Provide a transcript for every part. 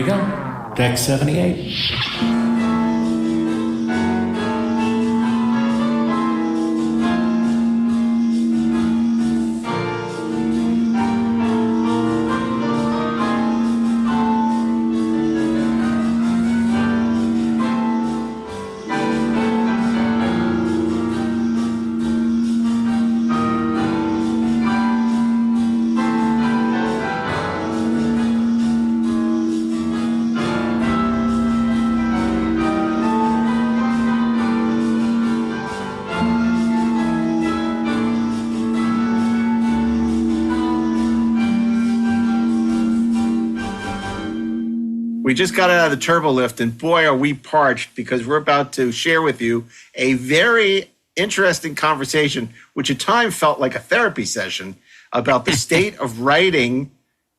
you go. Deck 78. We just got out of the turbo lift, and boy, are we parched, because we're about to share with you a very interesting conversation, which at times felt like a therapy session, about the state of writing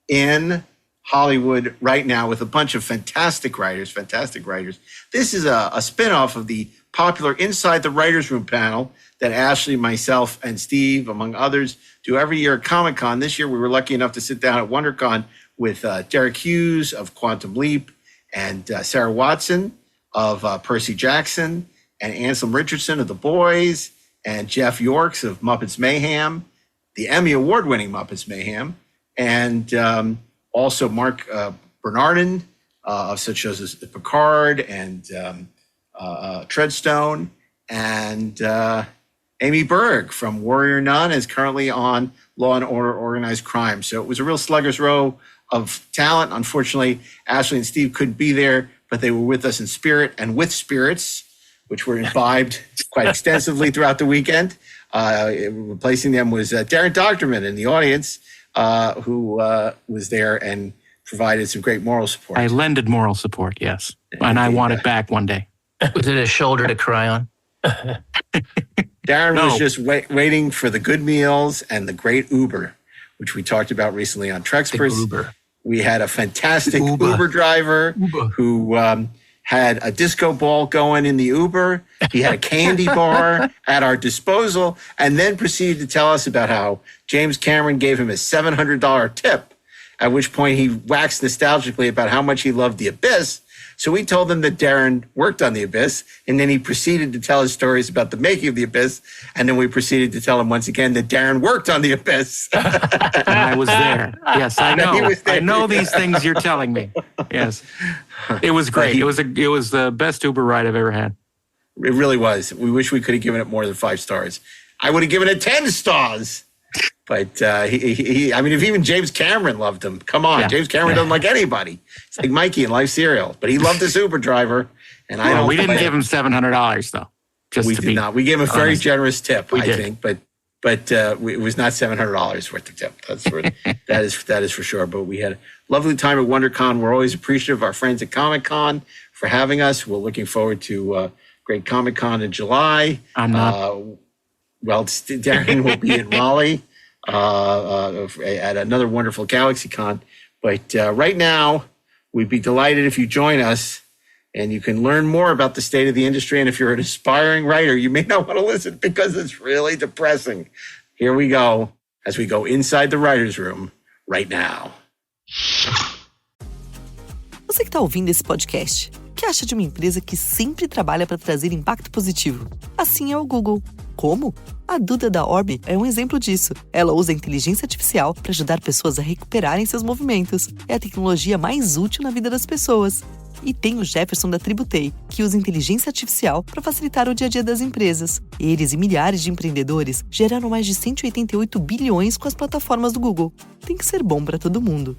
in Hollywood right now with a bunch of fantastic writers. This is a spinoff of the popular Inside the Writers Room panel that Ashley, myself, and Steve, among others, do every year at Comic-Con. This year, we were lucky enough to sit down at WonderCon with DERIC HUGHES of Quantum Leap, and Sarah Watson of Percy Jackson, and ANSLEM Richardson of The Boys, and Jeff Yorks of Muppets Mayhem, the Emmy Award-winning Muppets Mayhem, and also MARC BERNARDIN of such shows as Picard and Treadstone, and Amy Berg from Warrior Nun is currently on Law & Order Organized Crime. So it was a real slugger's row of talent. Unfortunately, Ashley and Steve couldn't be there, but they were with us in spirit and with spirits, which were imbibed quite extensively throughout the weekend. Replacing them was Darren Doctorman in the audience, who was there and provided some great moral support. I lended moral support, yes. And I want it back one day. Was it a shoulder to cry on? Darren was just waiting for the good meals and the great Uber, which we talked about recently on Treksperts. We had a fantastic Uber driver who had a disco ball going in the Uber. He had a candy bar at our disposal, and then proceeded to tell us about how James Cameron gave him a $700 tip, at which point he waxed nostalgically about how much he loved The Abyss. So we told him that Darren worked on The Abyss, and then he proceeded to tell his stories about the making of The Abyss, and then we proceeded to tell him once again that Darren worked on The Abyss. And I was there. Yes, I know. I know these things you're telling me. Yes. It was great. It was the best Uber ride I've ever had. It really was. We wish we could have given it more than 5 stars. I would have given it 10 stars. But I mean, if even James Cameron loved him, come on. Yeah. James Cameron doesn't like anybody. It's like Mikey in Life Cereal. But he loved this Uber driver. And we didn't give him $700, though. We did not. We gave him a very generous tip, I think. But it was not $700 worth of tip. That is for sure. But we had a lovely time at WonderCon. We're always appreciative of our friends at Comic-Con for having us. We're looking forward to great Comic-Con in July. I'm not. Darren will be in Raleigh. At another wonderful GalaxyCon. But right now, we'd be delighted if you join us, and you can learn more about the state of the industry. And if you're an aspiring writer, you may not want to listen because it's really depressing. Here we go, as we go inside the writer's room right now. Você que está ouvindo esse podcast, o que acha de uma empresa que sempre trabalha para trazer impacto positivo? Assim é o Google. Como? A Duda da Orbe é um exemplo disso. Ela usa a inteligência artificial para ajudar pessoas a recuperarem seus movimentos. É a tecnologia mais útil na vida das pessoas. E tem o Jefferson da Tributei, que usa inteligência artificial para facilitar o dia a dia das empresas. Eles e milhares de empreendedores geraram mais de 188 bilhões com as plataformas do Google. Tem que ser bom para todo mundo.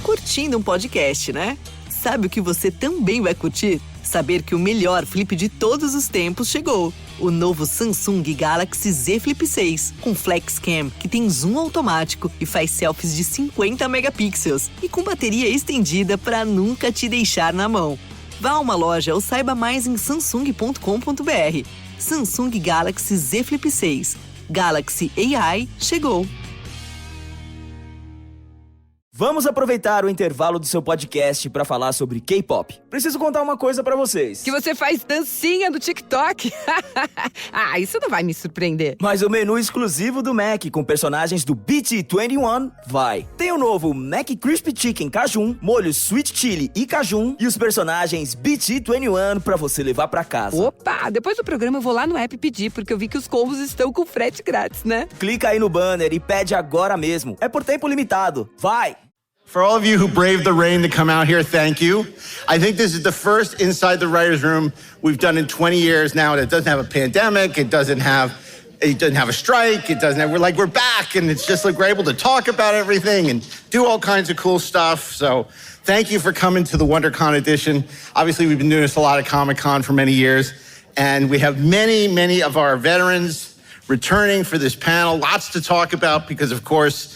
Curtindo um podcast, né? Sabe o que você também vai curtir? Saber que o melhor flip de todos os tempos chegou. O novo Samsung Galaxy Z Flip 6, com Flex Cam, que tem zoom automático e faz selfies de 50 megapixels e com bateria estendida para nunca te deixar na mão. Vá a uma loja ou saiba mais em samsung.com.br. Samsung Galaxy Z Flip 6. Galaxy AI chegou. Vamos aproveitar o intervalo do seu podcast para falar sobre K-pop. Preciso contar uma coisa para vocês. Que você faz dancinha no TikTok. Ah, isso não vai me surpreender. Mas o menu exclusivo do Mac com personagens do BT21 vai. Tem o novo Mac Crispy Chicken Cajun, molho Sweet Chili e Cajun e os personagens BT21 para você levar para casa. Opa, depois do programa eu vou lá no app pedir, porque eu vi que os combos estão com frete grátis, né? Clica aí no banner e pede agora mesmo. É por tempo limitado. Vai! For all of you who braved the rain to come out here, thank you. I think this is the first Inside the Writers' Room we've done in 20 years now that doesn't have a pandemic, it doesn't have a strike, we're back, and it's just like we're able to talk about everything and do all kinds of cool stuff. So thank you for coming to the WonderCon edition. Obviously, we've been doing this a lot at Comic-Con for many years, and we have many of our veterans returning for this panel. Lots to talk about because, of course,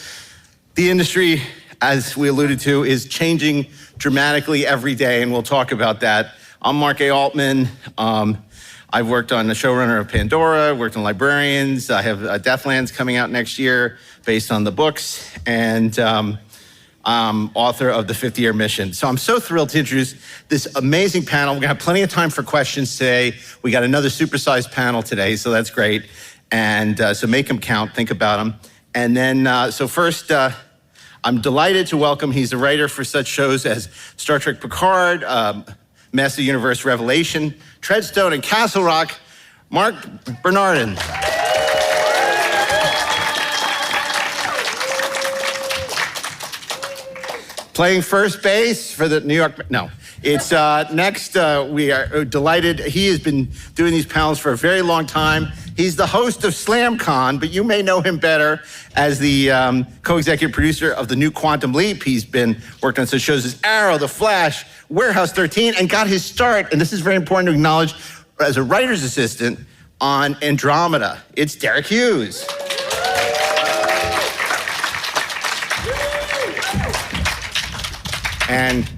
the industry, as we alluded to, is changing dramatically every day, and we'll talk about that. I'm Mark A. Altman. I've worked on the showrunner of Pandora, worked on Librarians. I have Deathlands coming out next year based on the books, and I'm author of the 50-Year Mission. So I'm so thrilled to introduce this amazing panel. We're gonna have plenty of time for questions today. We got another supersized panel today, so that's great. And so make them count, think about them. And then, so first, I'm delighted to welcome, he's a writer for such shows as Star Trek Picard, Master Universe Revelation, Treadstone, and Castle Rock, MARC BERNARDIN. Playing first base for the New York, no. It's next, we are delighted. He has been doing these panels for a very long time. He's the host of SlamCon, but you may know him better as the co-executive producer of the new Quantum Leap. He's been working on such shows as Arrow, The Flash, Warehouse 13, and got his start, and this is very important to acknowledge, as a writer's assistant on Andromeda. It's DERIC HUGHES. And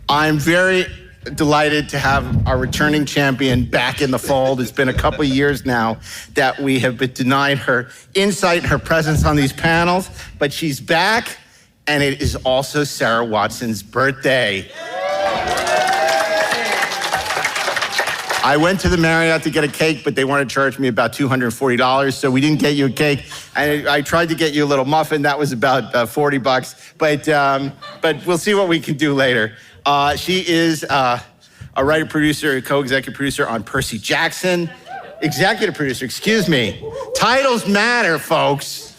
I'm very delighted to have our returning champion back in the fold. It's been a couple of years now that we have been denied her insight and her presence on these panels, but she's back, and it is also Sarah Watson's birthday. I went to the Marriott to get a cake, but they wanted to charge me about $240, so we didn't get you a cake. I tried to get you a little muffin. That was about $40, but we'll see what we can do later. She is a writer, producer, co-executive producer on Percy Jackson. Executive producer, excuse me. Titles matter, folks.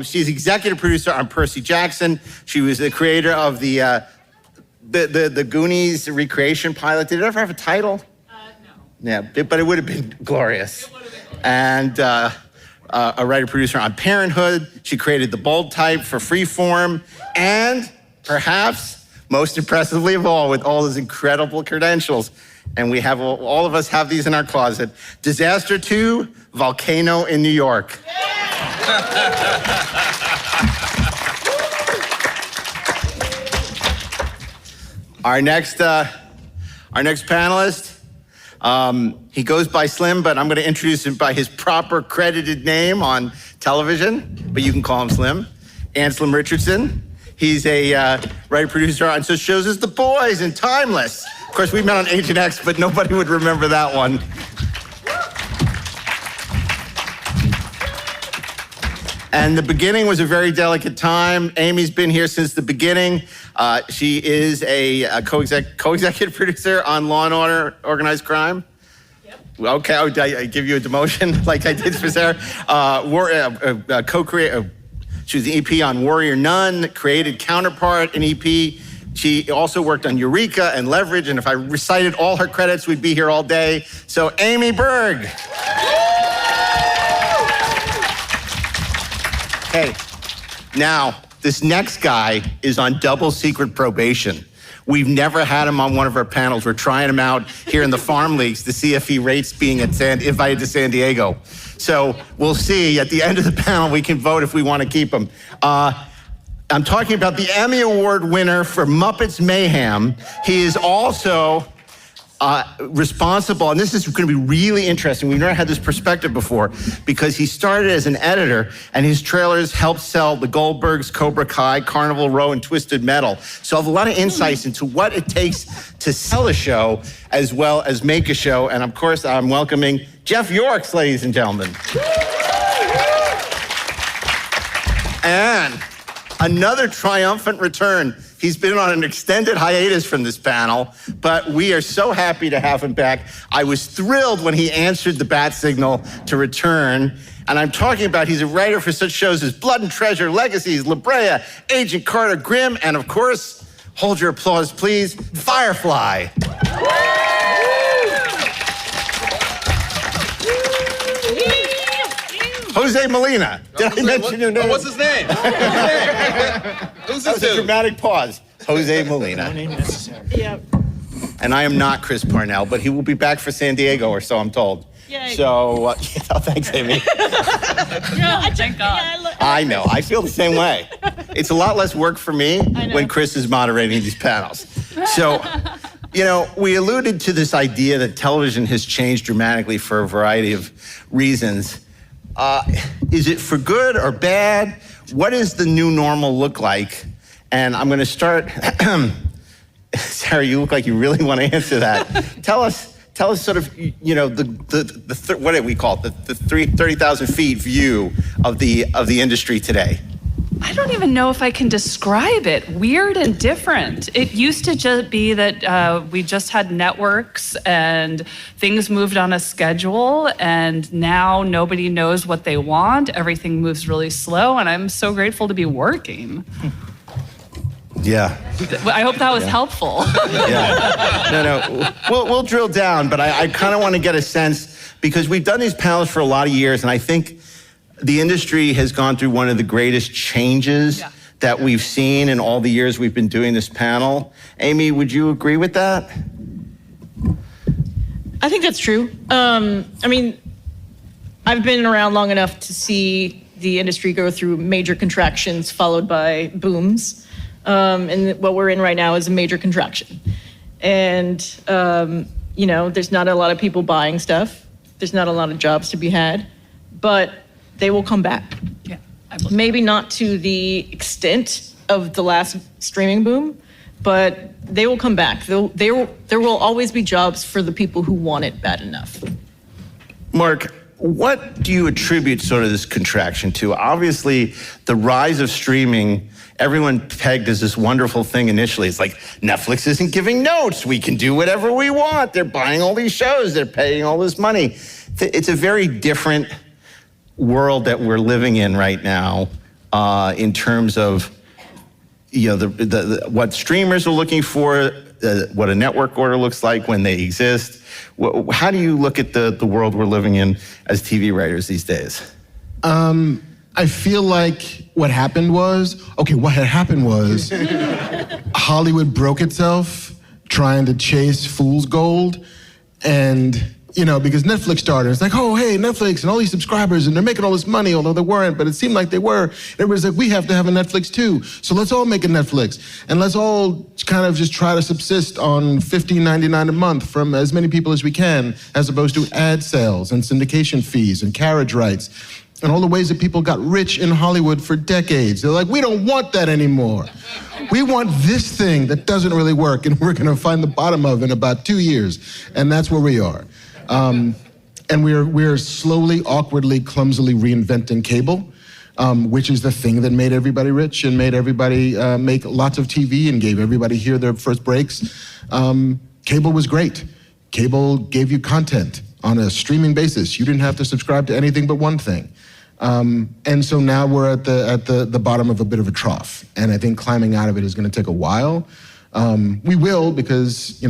She's executive producer on Percy Jackson. She was the creator of the Goonies recreation pilot. Did it ever have a title? No. Yeah, but it would have been glorious. And a writer-producer on Parenthood. She created the bold type for Freeform. And perhaps most impressively of all, with all his incredible credentials, and we have, all of us have these in our closet, Disaster 2, Volcano in New York. Our next panelist, he goes by Slim, but I'm going to introduce him by his proper credited name on television, but you can call him Slim. ANSLEM Richardson. He's a writer-producer on such shows as The Boys and Timeless. Of course, we met on Agent X, but nobody would remember that one. And the beginning was a very delicate time. Amy's been here since the beginning. She is a co-executive producer on Law & Order, Organized Crime. Yep. Okay, I give you a demotion like I did for Sarah. Co-creator. She was the EP on Warrior Nun, created Counterpart, an EP. She also worked on Eureka and Leverage, and if I recited all her credits, we'd be here all day. So Amy BERG. Okay, now, this next guy is on double secret probation. We've never had him on one of our panels. We're trying him out here in the farm leagues to see if he rates being invited to San Diego. So we'll see. At the end of the panel, we can vote if we want to keep him. I'm talking about the Emmy Award winner for Muppets Mayhem. He is also responsible, and this is going to be really interesting. We've never had this perspective before, because he started as an editor, and his trailers helped sell the Goldbergs, Cobra Kai, Carnival Row, and Twisted Metal. So I have a lot of insights into what it takes to sell a show as well as make a show. And of course, I'm welcoming Jeff Yorks, ladies and gentlemen. And another triumphant return. He's been on an extended hiatus from this panel, but we are so happy to have him back. I was thrilled when he answered the bat signal to return. And I'm talking about, he's a writer for such shows as Blood and Treasure, Legacies, La Brea, Agent Carter, Grimm, and of course, hold your applause please, Firefly. Jose Molina. Did I mention your name? What's his name? Who's that was a dramatic pause. Jose Molina. No name necessary. Yeah. And I am not Chris Parnell, but he will be back for San Diego, or so I'm told. Yay. So, thanks, Amy. Thank God. I know. I feel the same way. It's a lot less work for me when Chris is moderating these panels. So, we alluded to this idea that television has changed dramatically for a variety of reasons. Is it for good or bad? What does the new normal look like? And I'm going to start. Sarah, you look like you really want to answer that. Tell us sort of, what do we call it? The 30,000 feet view of the industry today. I don't even know if I can describe it. Weird and different. It used to just be that we just had networks and things moved on a schedule, and now nobody knows what they want. Everything moves really slow, and I'm so grateful to be working. Yeah. I hope that was helpful. Yeah. No. We'll drill down, but I kind of want to get a sense, because we've done these panels for a lot of years, and I think the industry has gone through one of the greatest changes that we've seen in all the years we've been doing this panel. Amy, would you agree with that? I think that's true. I mean, I've been around long enough to see the industry go through major contractions followed by booms. And what we're in right now is a major contraction. And, there's not a lot of people buying stuff. There's not a lot of jobs to be had, but they will come back. Yeah, maybe not to the extent of the last streaming boom, but they will come back. There will always be jobs for the people who want it bad enough. Mark, what do you attribute sort of this contraction to? Obviously, the rise of streaming, everyone pegged as this wonderful thing initially. It's like, Netflix isn't giving notes. We can do whatever we want. They're buying all these shows. They're paying all this money. It's a very different world that we're living in right now, in terms of what streamers are looking for, what a network order looks like when they exist. How do you look at the world we're living in as TV writers these days? I feel like what had happened was Hollywood broke itself trying to chase fool's gold, and because Netflix started, it's like, oh, hey, Netflix and all these subscribers, and they're making all this money, although they weren't, but it seemed like they were. Everybody's like, we have to have a Netflix too. So let's all make a Netflix. And let's all kind of just try to subsist on $15.99 a month from as many people as we can, as opposed to ad sales and syndication fees and carriage rights and all the ways that people got rich in Hollywood for decades. They're like, we don't want that anymore. We want this thing that doesn't really work, and we're gonna find the bottom of it in about 2 years. And that's where we are. And we're slowly, awkwardly, clumsily reinventing cable, which is the thing that made everybody rich and made everybody make lots of TV and gave everybody hear their first breaks. Cable was great. Cable gave you content on a streaming basis. You didn't have to subscribe to anything but one thing. And so now we're at the bottom of a bit of a trough. And I think climbing out of it is gonna take a while. We will, because,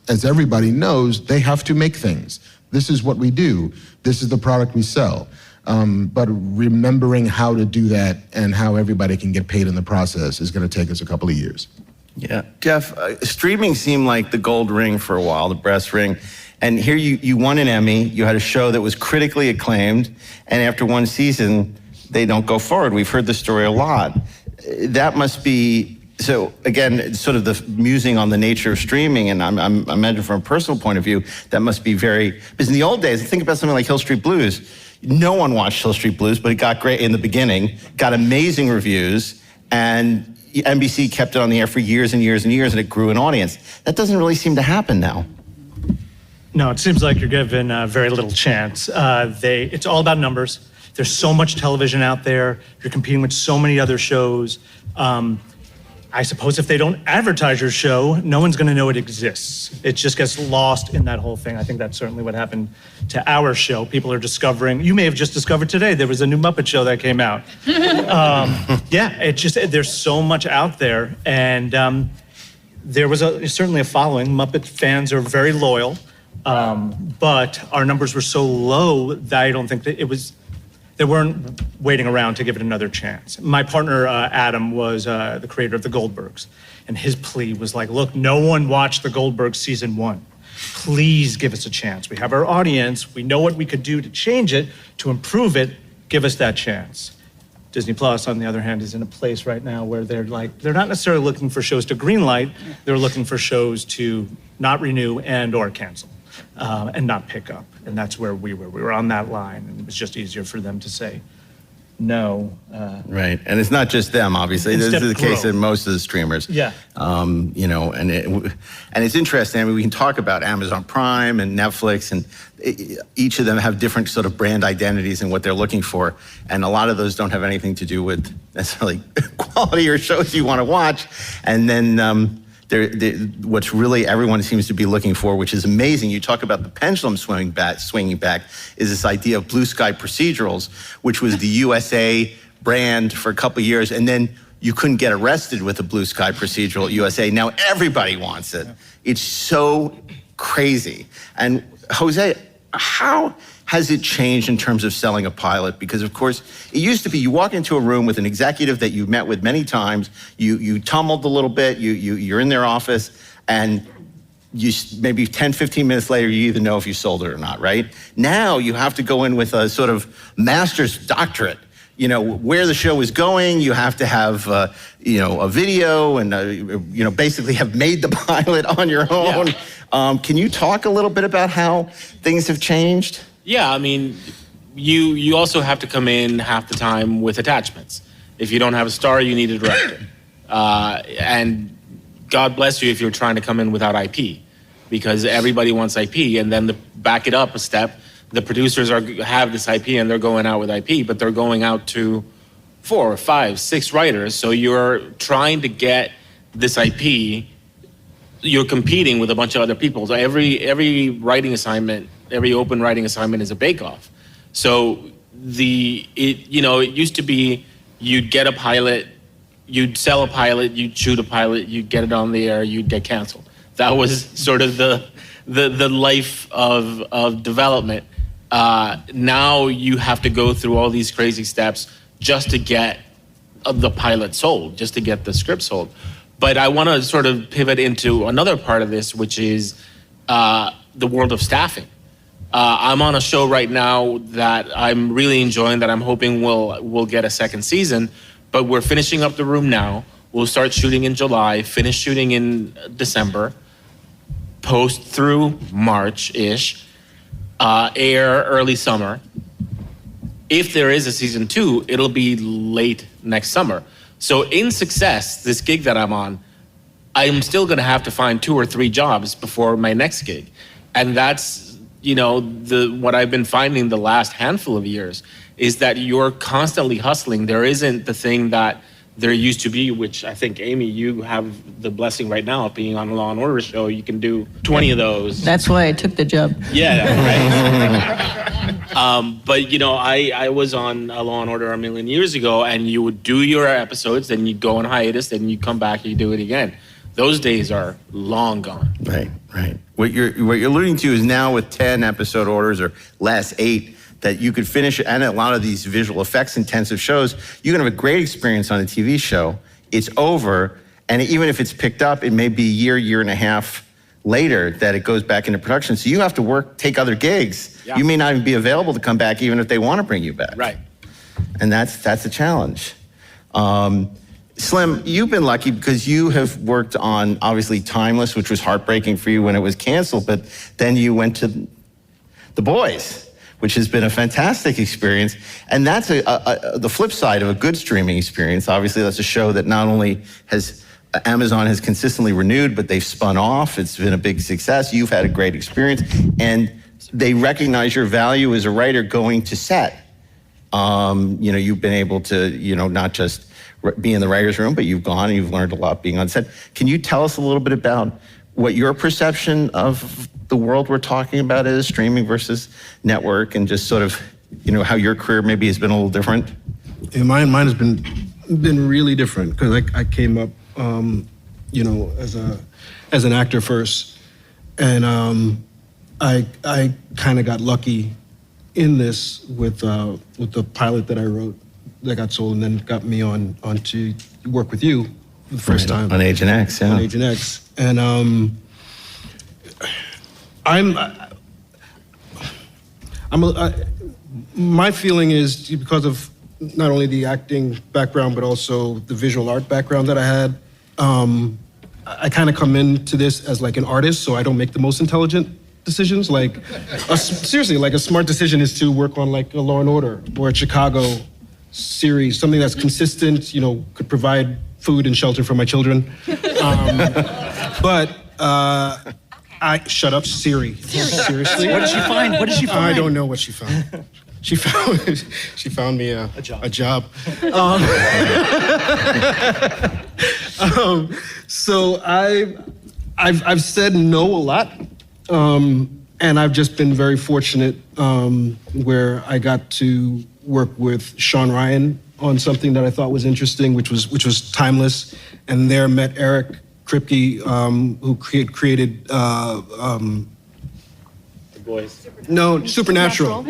as everybody knows, they have to make things. This is what we do. This is the product we sell. But remembering how to do that and how everybody can get paid in the process is gonna take us a couple of years. Yeah, Jeff, streaming seemed like the gold ring for a while, the brass ring. And here you won an Emmy, you had a show that was critically acclaimed, and after one season, they don't go forward. We've heard the story a lot. That must be So again, sort of the musing on the nature of streaming, and I imagine from a personal point of view, that must be very, because in the old days, think about something like Hill Street Blues. No one watched Hill Street Blues, but it got great in the beginning, got amazing reviews, and NBC kept it on the air for years and years and years, and it grew an audience. That doesn't really seem to happen now. No, it seems like you're given very little chance. It's all about numbers. There's so much television out there. You're competing with so many other shows. I suppose if they don't advertise your show, no one's going to know it exists. It just gets lost in that whole thing. I think that's certainly what happened to our show. People are discovering, you may have just discovered today, there was a new Muppet show that came out. There's so much out there. And there was certainly a following. Muppet fans are very loyal, but our numbers were so low that I don't think that they weren't waiting around to give it another chance. My partner, Adam, was the creator of The Goldbergs. And his plea was like, look, no one watched The Goldbergs season 1. Please give us a chance. We have our audience. We know what we could do to change it, to improve it. Give us that chance. Disney Plus, on the other hand, is in a place right now where they're not necessarily looking for shows to greenlight. They're looking for shows to not renew and or cancel. And not pick up. And that's where we were. We were on that line, and it was just easier for them to say no. Right, and it's not just them, obviously. This is the case in most of the streamers. Yeah. You know, and it's interesting. I mean, we can talk about Amazon Prime and Netflix, and each of them have different sort of brand identities and what they're looking for. And a lot of those don't have anything to do with necessarily quality or shows you want to watch. And then what's really everyone seems to be looking for, which is amazing. You talk about the pendulum swinging back, is this idea of blue sky procedurals, which was the USA brand for a couple of years, and then you couldn't get arrested with a blue sky procedural at USA. Now everybody wants it. It's so crazy. And Jose, how has it changed in terms of selling a pilot? Because of course, it used to be you walk into a room with an executive that you met with many times, you tumbled a little bit, you're in their office, and you maybe 10, 15 minutes later, you either know if you sold it or not, right? Now you have to go in with a sort of master's doctorate, you know, where the show is going. You have to have, you know, a video and, you know, basically have made the pilot on your own. Yeah. Can you talk a little bit about how things have changed? Yeah, I mean, you also have to come in half the time with attachments. If you don't have a star, you need a director. And God bless you if you're trying to come in without IP, because everybody wants IP. And then to back it up a step, the producers have this IP and they're going out with IP, but they're going out to 4, 5, 6 writers. So you're trying to get this IP. You're competing with a bunch of other people. So every writing assignment, every open writing assignment is a bake-off. So it used to be you'd get a pilot, you'd sell a pilot, you'd shoot a pilot, you'd get it on the air, you'd get canceled. That was sort of the life of development. Now you have to go through all these crazy steps just to get the pilot sold, just to get the script sold. But I want to sort of pivot into another part of this, which is the world of staffing. I'm on a show right now that I'm really enjoying, that I'm hoping will get a second season, but we're finishing up the room now. We'll start shooting in July, finish shooting in December, post through March-ish, air early summer. If there is a season 2, it'll be late next summer. So in Success, this gig that I'm on, I'm still gonna have to find 2 or 3 jobs before my next gig. And that's, you know, what I've been finding the last handful of years is that you're constantly hustling. There isn't the thing that there used to be, which I think, Amy, you have the blessing right now of being on a Law & Order show. You can do 20 of those. That's why I took the job. Yeah, right. But, you know, I was on a Law & Order a million years ago, and you would do your episodes, then you'd go on hiatus, then you come back and you do it again. Those days are long gone. Right. What you're alluding to is now with 10 episode orders or less, 8, that you could finish, and a lot of these visual effects intensive shows, you can have a great experience on a TV show. It's over, and even if it's picked up, it may be a year and a half later that it goes back into production. So you have to take other gigs. Yeah. You may not even be available to come back even if they want to bring you back. Right. And that's a challenge. Slim, you've been lucky because you have worked on, obviously, Timeless, which was heartbreaking for you when it was canceled, but then you went to The Boys, which has been a fantastic experience. And that's the flip side of a good streaming experience. Obviously, that's a show that not only has Amazon has consistently renewed, but they've spun off. It's been a big success. You've had a great experience. And they recognize your value as a writer going to set. You've been able to, not just be in the writer's room, but you've gone and you've learned a lot being on set. Can you tell us a little bit about what your perception of the world we're talking about is, streaming versus network, and just sort of, how your career maybe has been a little different? Yeah, mine has been really different because I came up, as an actor first, and I kind of got lucky in this with the pilot that I wrote that got sold and then got me on to work with you for the first time. On Agent X, yeah. On Agent X. And my feeling is because of not only the acting background, but also the visual art background that I had, I kind of come into this as like an artist, so I don't make the most intelligent decisions. Seriously, a smart decision is to work on like a Law and Order or a Chicago series, something that's consistent, could provide food and shelter for my children. Shut up, Siri. Seriously? What did she find? I don't know what she found. She found me a job. So I've said no a lot, and I've just been very fortunate where I got to work with Sean Ryan on something that I thought was interesting, which was Timeless, and there met Eric Kripke, who created The Boys. No, Supernatural,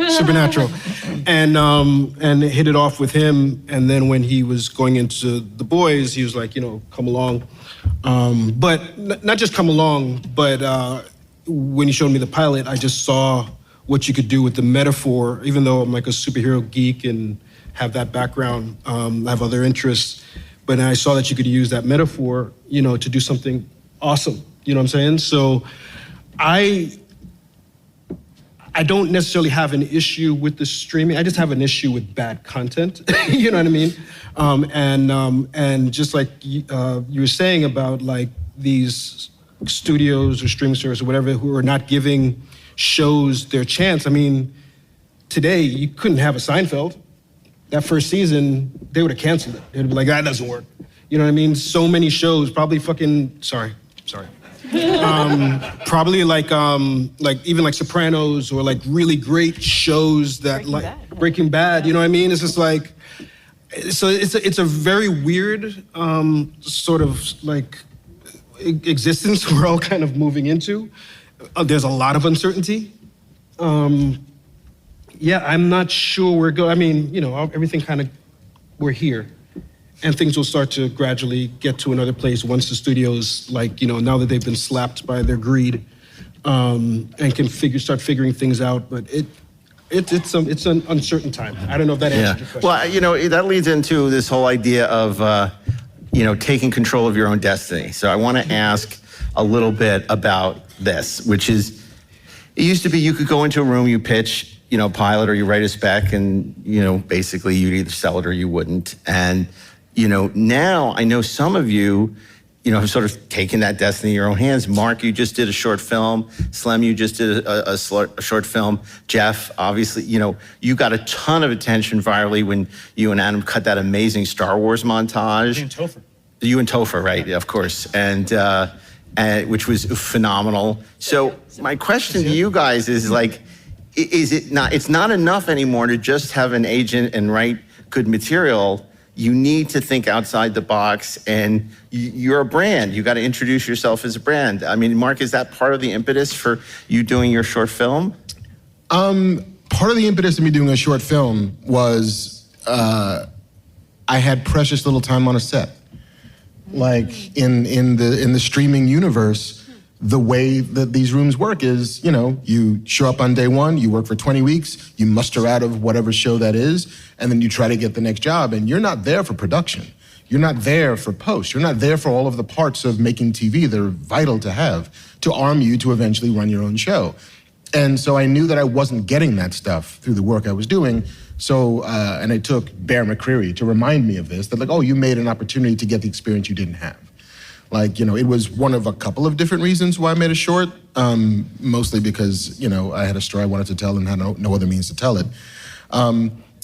and hit it off with him. And then when he was going into The Boys, he was like, come along, but not just come along, but when he showed me the pilot, I just saw what you could do with the metaphor. Even though I'm like a superhero geek and have that background, I have other interests, but I saw that you could use that metaphor, to do something awesome. You know what I'm saying? So I don't necessarily have an issue with the streaming. I just have an issue with bad content. You know what I mean? And just like you were saying about like these studios or streaming services or whatever who are not giving shows their chance. I mean, today you couldn't have a Seinfeld. That first season, they would have canceled it. They'd be like, that doesn't work. You know what I mean? So many shows, probably sorry. Probably like even like Sopranos or like really great shows that Breaking Bad, you know what I mean? It's just like, so it's a very weird sort of like existence we're all kind of moving into. There's a lot of uncertainty. I'm not sure where I mean, everything kind of, we're here. And things will start to gradually get to another place once the studios, now that they've been slapped by their greed, and can start figuring things out. But it's an uncertain time. I don't know if that answers your question. Well, that leads into this whole idea of, taking control of your own destiny. So I want to ask a little bit about this, which is, it used to be you could go into a room, you pitch, pilot, or you write a spec, and, basically you'd either sell it or you wouldn't. And, now I know some of you, have sort of taken that destiny in your own hands. Mark, you just did a short film. Slem, you just did a short film. Jeff, obviously, you got a ton of attention virally when you and Adam cut that amazing Star Wars montage. You and Topher, right? Of course. And which was phenomenal. So my question to you guys is like, it's not enough anymore to just have an agent and write good material. You need to think outside the box, and you're a brand. You got to introduce yourself as a brand. I mean, Mark, is that part of the impetus for you doing your short film? Part of the impetus of me doing a short film was I had precious little time on a set. Like in the streaming universe, the way that these rooms work is, you show up on day one, you work for 20 weeks, you muster out of whatever show that is, and then you try to get the next job, and you're not there for production. you're not there for post. You're not there for all of the parts of making TV that are vital to have to arm you to eventually run your own show. And so I knew that I wasn't getting that stuff through the work I was doing. So, and it took Bear McCreary to remind me of this, that like, oh, you made an opportunity to get the experience you didn't have. Like, you know, it was one of a couple of different reasons why I made a short, mostly because, you know, I had a story I wanted to tell and had no other means to tell it.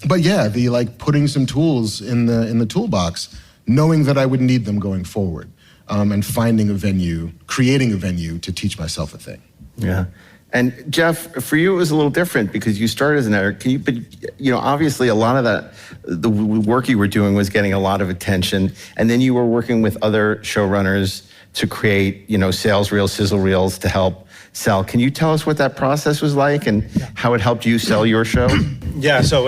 But yeah, the like putting some tools in the toolbox, knowing that I would need them going forward, and finding a venue, creating a venue to teach myself a thing. Yeah. And Jeff, for you, it was a little different because you started as an editor. But you know, obviously a lot of that, the work you were doing was getting a lot of attention. And then you were working with other showrunners to create, you know, sales reels, sizzle reels to help sell. Can you tell us what that process was like and how it helped you sell your show? Yeah, so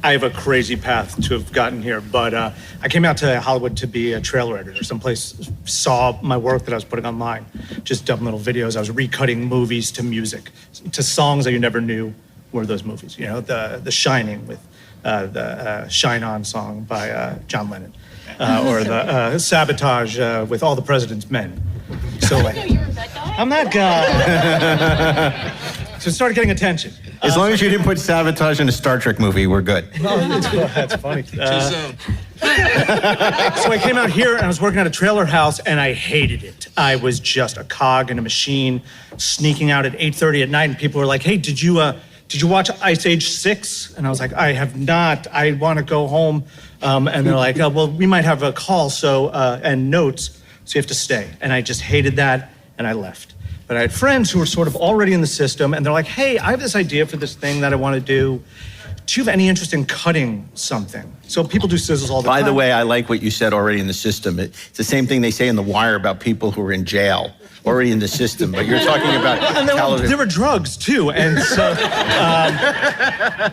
I have a crazy path to have gotten here, but I came out to Hollywood to be a trailer editor. Someplace saw my work that I was putting online, just dumb little videos. I was recutting movies to music, to songs that you never knew were those movies. You know, the Shining with the Shine On song by John Lennon, or the Sabotage with All the President's Men. So like, I'm that guy. So it started getting attention. As long as you didn't put Sabotage in a Star Trek movie, we're good. That's funny. So I came out here and I was working at a trailer house and I hated it. I was just a cog in a machine, sneaking out at 8:30 at night, and people were like, "Hey, did you watch Ice Age 6?" And I was like, "I have not. I want to go home." And they're like, "Oh, well, we might have a call, so and notes, so you have to stay." And I just hated that, and I left. But I had friends who were sort of already in the system, and they're like, "Hey, I have this idea for this thing that I want to do. Do you have any interest in cutting something?" So people do sizzles all the time. By the way, I like what you said already in the system. It's the same thing they say in The Wire about people who are in jail, already in the system. But you're talking about television. There were drugs too, and so.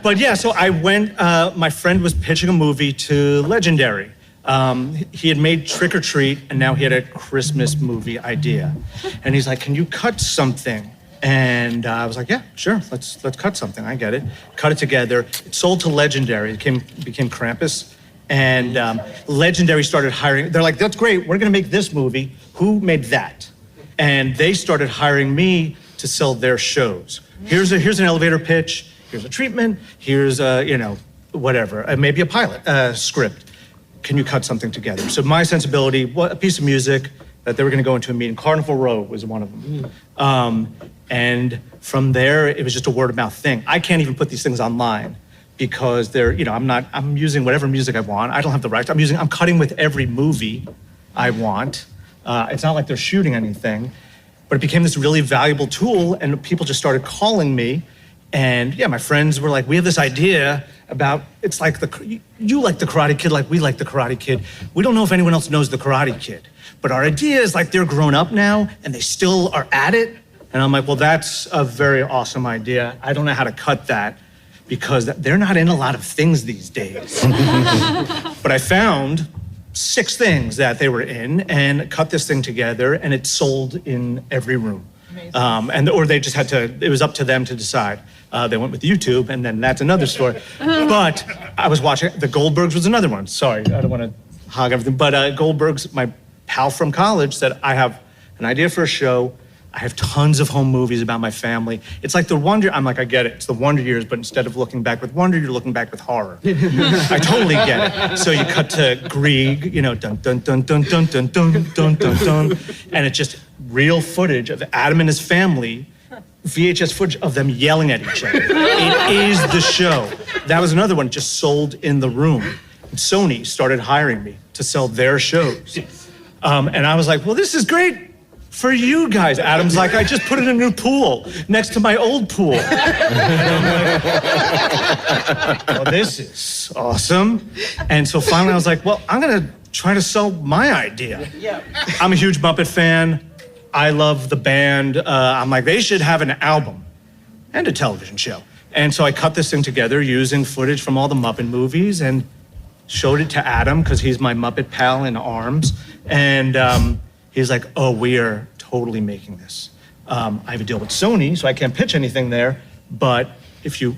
But yeah, so I went. My friend was pitching a movie to Legendary. He had made Trick or Treat, and now he had a Christmas movie idea. And he's like, "Can you cut something?" And I was like, "Yeah, sure, let's cut something. I get it." Cut it together. It sold to Legendary. It became Krampus. And Legendary started hiring. They're like, "That's great. We're going to make this movie. Who made that?" And they started hiring me to sell their shows. Here's an elevator pitch. Here's a treatment. Here's whatever, maybe a pilot script. Can you cut something together? So my sensibility, a piece of music that they were going to go into a meeting. Carnival Row was one of them. And from there, it was just a word of mouth thing. I can't even put these things online because I'm using whatever music I want. I don't have the rights. I'm cutting with every movie I want. It's not like they're shooting anything, but it became this really valuable tool, and people just started calling me. And yeah, my friends were like, "We have this idea about, it's like you like the Karate Kid like we like the Karate Kid. We don't know if anyone else knows the Karate Kid, but our idea is like they're grown up now and they still are at it." And I'm like, "Well, that's a very awesome idea. I don't know how to cut that because they're not in a lot of things these days." But I found 6 things that they were in and cut this thing together, and it sold in every room. Or they just had to, it was up to them to decide. They went with YouTube, and then that's another story. But I was watching, the Goldbergs was another one. Sorry, I don't want to hog everything. But Goldbergs, my pal from college, said, "I have an idea for a show. I have tons of home movies about my family. It's like the Wonder," I'm like, "I get it. It's the Wonder Years, but instead of looking back with wonder, you're looking back with horror." I totally get it. So you cut to Grieg, dun, dun, dun, dun, dun, dun, dun, dun, dun, dun. And it's just real footage of Adam and his family, VHS footage of them yelling at each other. It is the show. That was another one, just sold in the room. And Sony started hiring me to sell their shows. And I was like, "Well, this is great for you guys." Adam's like, "I just put in a new pool next to my old pool." And I'm like, "Well, this is awesome." And so finally I was like, "Well, I'm going to try to sell my idea." I'm a huge Muppet fan. I love the band. I'm like, they should have an album and a television show. And so I cut this thing together using footage from all the Muppet movies and showed it to Adam because he's my Muppet pal in arms. And he's like, "Oh, we are totally making this. I have a deal with Sony, so I can't pitch anything there, but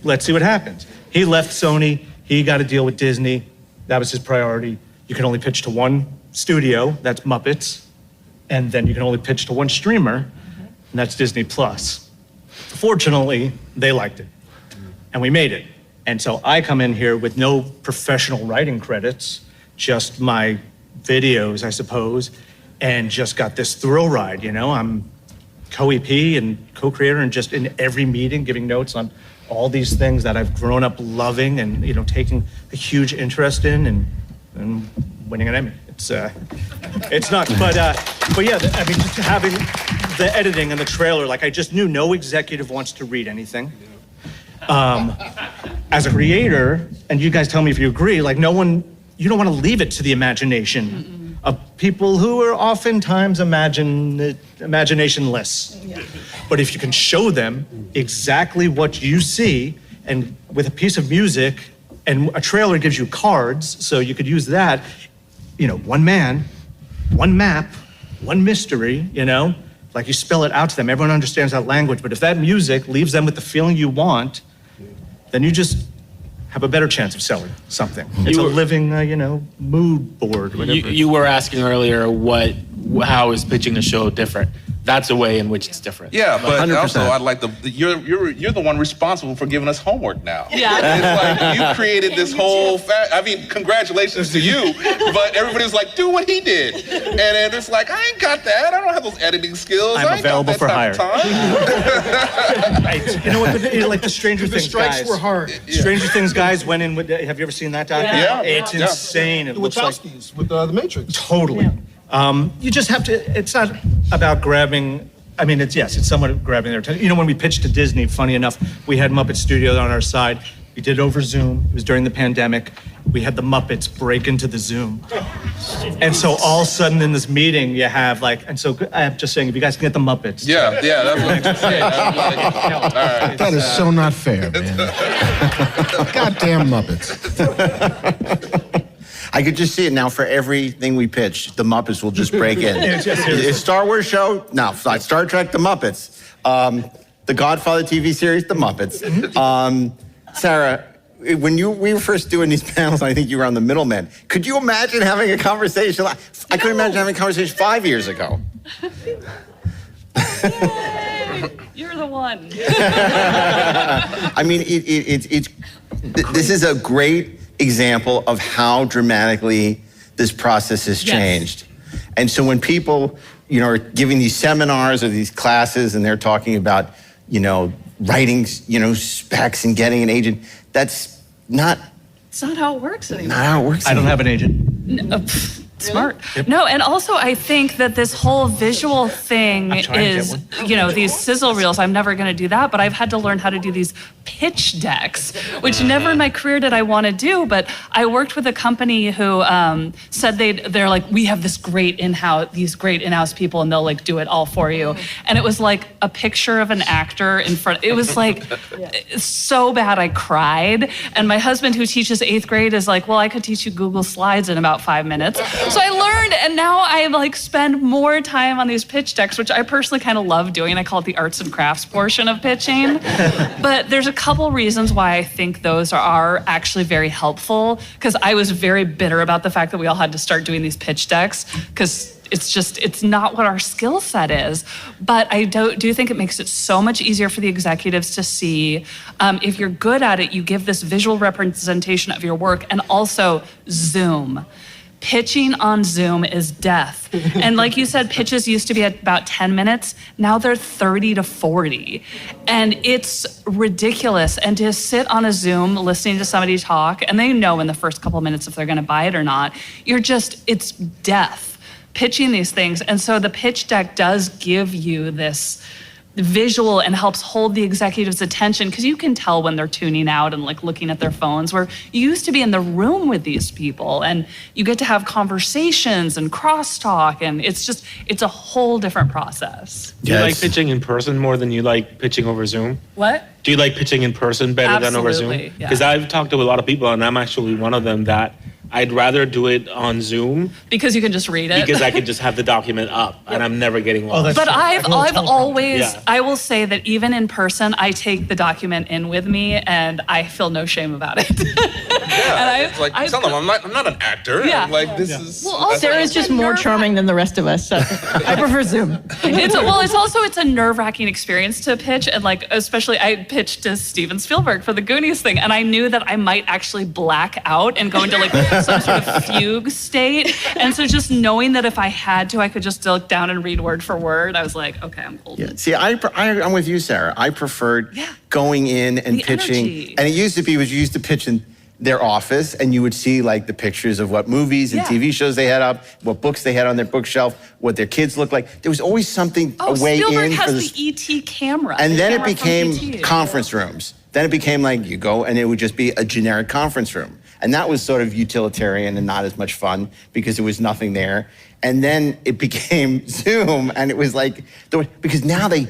let's see what happens." He left Sony, he got a deal with Disney. That was his priority. you can only pitch to one studio, that's Muppets, and then you can only pitch to one streamer, and that's Disney Plus. Fortunately, they liked it, and we made it. And so I come in here with no professional writing credits, just my videos, I suppose, and just got this thrill ride, you know? I'm co-EP and co-creator and just in every meeting giving notes on all these things that I've grown up loving and, you know, taking a huge interest in and winning an Emmy. It's nuts, but yeah, I mean, just having the editing and the trailer, like I just knew no executive wants to read anything. As a creator, and you guys tell me if you agree, like you don't want to leave it to the imagination of people who are oftentimes imaginationless. Yeah. But if you can show them exactly what you see, and with a piece of music, and a trailer gives you cards, so you could use that, you know, one man, one map, one mystery, you know? Like you spell it out to them, everyone understands that language, but if that music leaves them with the feeling you want, then you just have a better chance of selling something. It's a living, mood board, whatever. You were asking earlier how is pitching a show different? That's a way in which it's different. Yeah, but 100%. also I'd like you're the one responsible for giving us homework now. Yeah. It's like you created this whole congratulations to you, but everybody's like, do what he did. And then it's like, I ain't got that. I don't have those editing skills. I'm available for hire. Right. You know what, like the Stranger Things guys. The strikes were hard. Yeah. Stranger Things guys went in with, have you ever seen that documentary? Yeah. It's insane. It looks like with the Matrix. Totally. Yeah. You just have to, it's not about grabbing, it's somewhat grabbing their attention. You know, when we pitched to Disney, funny enough, we had Muppet Studios on our side. We did it over Zoom. It was during the pandemic. We had the Muppets break into the Zoom. And so all of a sudden in this meeting, you have I'm just saying, if you guys can get the Muppets. Yeah, that's what I'm saying. All right. That is so not fair, man. Goddamn Muppets. I could just see it now. For everything we pitch, the Muppets will just break in. It's Star Wars show? No. Star Trek, the Muppets. The Godfather TV series, the Muppets. Sarah, when we were first doing these panels, I think you were on the middleman. Could you imagine having a conversation? I couldn't imagine having a conversation 5 years ago. Yay, you're the one. I mean, this is a great example of how dramatically this process has changed. Yes. And so when people, are giving these seminars or these classes and they're talking about, writing, specs and getting an agent, that's not... It's not how it works anymore. Not how it works anymore. I don't have an agent. No, smart. Yep. No, and also I think that this whole visual thing is, these sizzle reels, I'm never going to do that, but I've had to learn how to do these pitch decks, which never in my career did I want to do, but I worked with a company who said they're like, we have these great in-house people and they'll do it all for you. And it was like a picture of an actor in front. It was so bad I cried. And my husband, who teaches 8th grade, is like, well, I could teach you Google Slides in about 5 minutes. So I learned, and now I spend more time on these pitch decks, which I personally kind of love doing. I call it the arts and crafts portion of pitching. But there's a couple reasons why I think those are actually very helpful, because I was very bitter about the fact that we all had to start doing these pitch decks, because it's not what our skill set is. But I do think it makes it so much easier for the executives to see. If you're good at it, you give this visual representation of your work, and also Zoom. Pitching on Zoom is death. And like you said, pitches used to be at about 10 minutes. Now they're 30 to 40. And it's ridiculous. And to sit on a Zoom listening to somebody talk, and they know in the first couple of minutes if they're going to buy it or not, it's death pitching these things. And so the pitch deck does give you this visual and helps hold the executive's attention, because you can tell when they're tuning out and looking at their phones, where you used to be in the room with these people and you get to have conversations and crosstalk, and it's a whole different process. Do you like pitching in person more than you like pitching over Zoom? What? Do you like pitching in person better than over Zoom? Absolutely, yeah. Because I've talked to a lot of people, and I'm actually one of them that I'd rather do it on Zoom Because you can just read it. because I could just have the document up and I'm never getting lost. But I've always, Yeah. I will say that even in person, I take the document in with me and I feel no shame about it. It's like, tell them I'm not an actor. Yeah. I'm like, this is. Well, also, Sarah's just more charming than the rest of us. So I prefer Zoom. It's a nerve-wracking experience to pitch, and like especially I pitched to Steven Spielberg for the Goonies thing, and I knew that I might actually black out and go into like some sort of fugue state, and so just knowing that if I had to, I could just look down and read word for word. I was like, okay, I'm cool. Yeah. See, I'm with you, Sarah. I preferred going in and The pitching, energy. and it used to be you used to pitch in their office, and you would see like the pictures of what movies and TV shows they had up, what books they had on their bookshelf, what their kids looked like. There was always something a way Spielberg in has for the ET camera. and the then it camera from became ET. conference rooms. Then it became like you go and it would just be a generic conference room. And that was sort of utilitarian and not as much fun because there was nothing there. And then it became Zoom, and it was like, because now they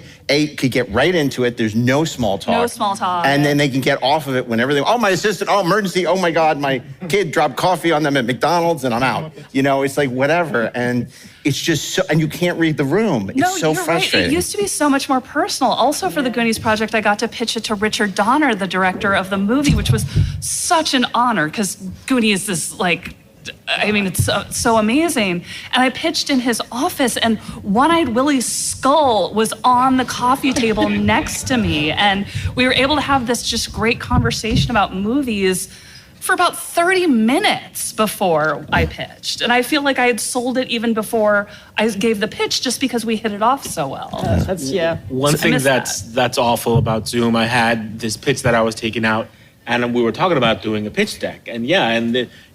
could get right into it. There's no small talk. No small talk. And then they can get off of it whenever they, my assistant, emergency, oh my God, my kid dropped coffee on them at McDonald's and I'm out. It's like whatever. And it's just so, and you can't read the room. It's so you're frustrating. Right. It used to be so much more personal. Also for the Goonies project, I got to pitch it to Richard Donner, the director of the movie, which was such an honor because Goonies is it's so amazing. And I pitched in his office, and One-Eyed Willie's skull was on the coffee table next to me. And we were able to have this just great conversation about movies for about 30 minutes before I pitched. And I feel like I had sold it even before I gave the pitch just because we hit it off so well. One thing that's awful about Zoom, I had this pitch that I was taking out, and we were talking about doing a pitch deck. And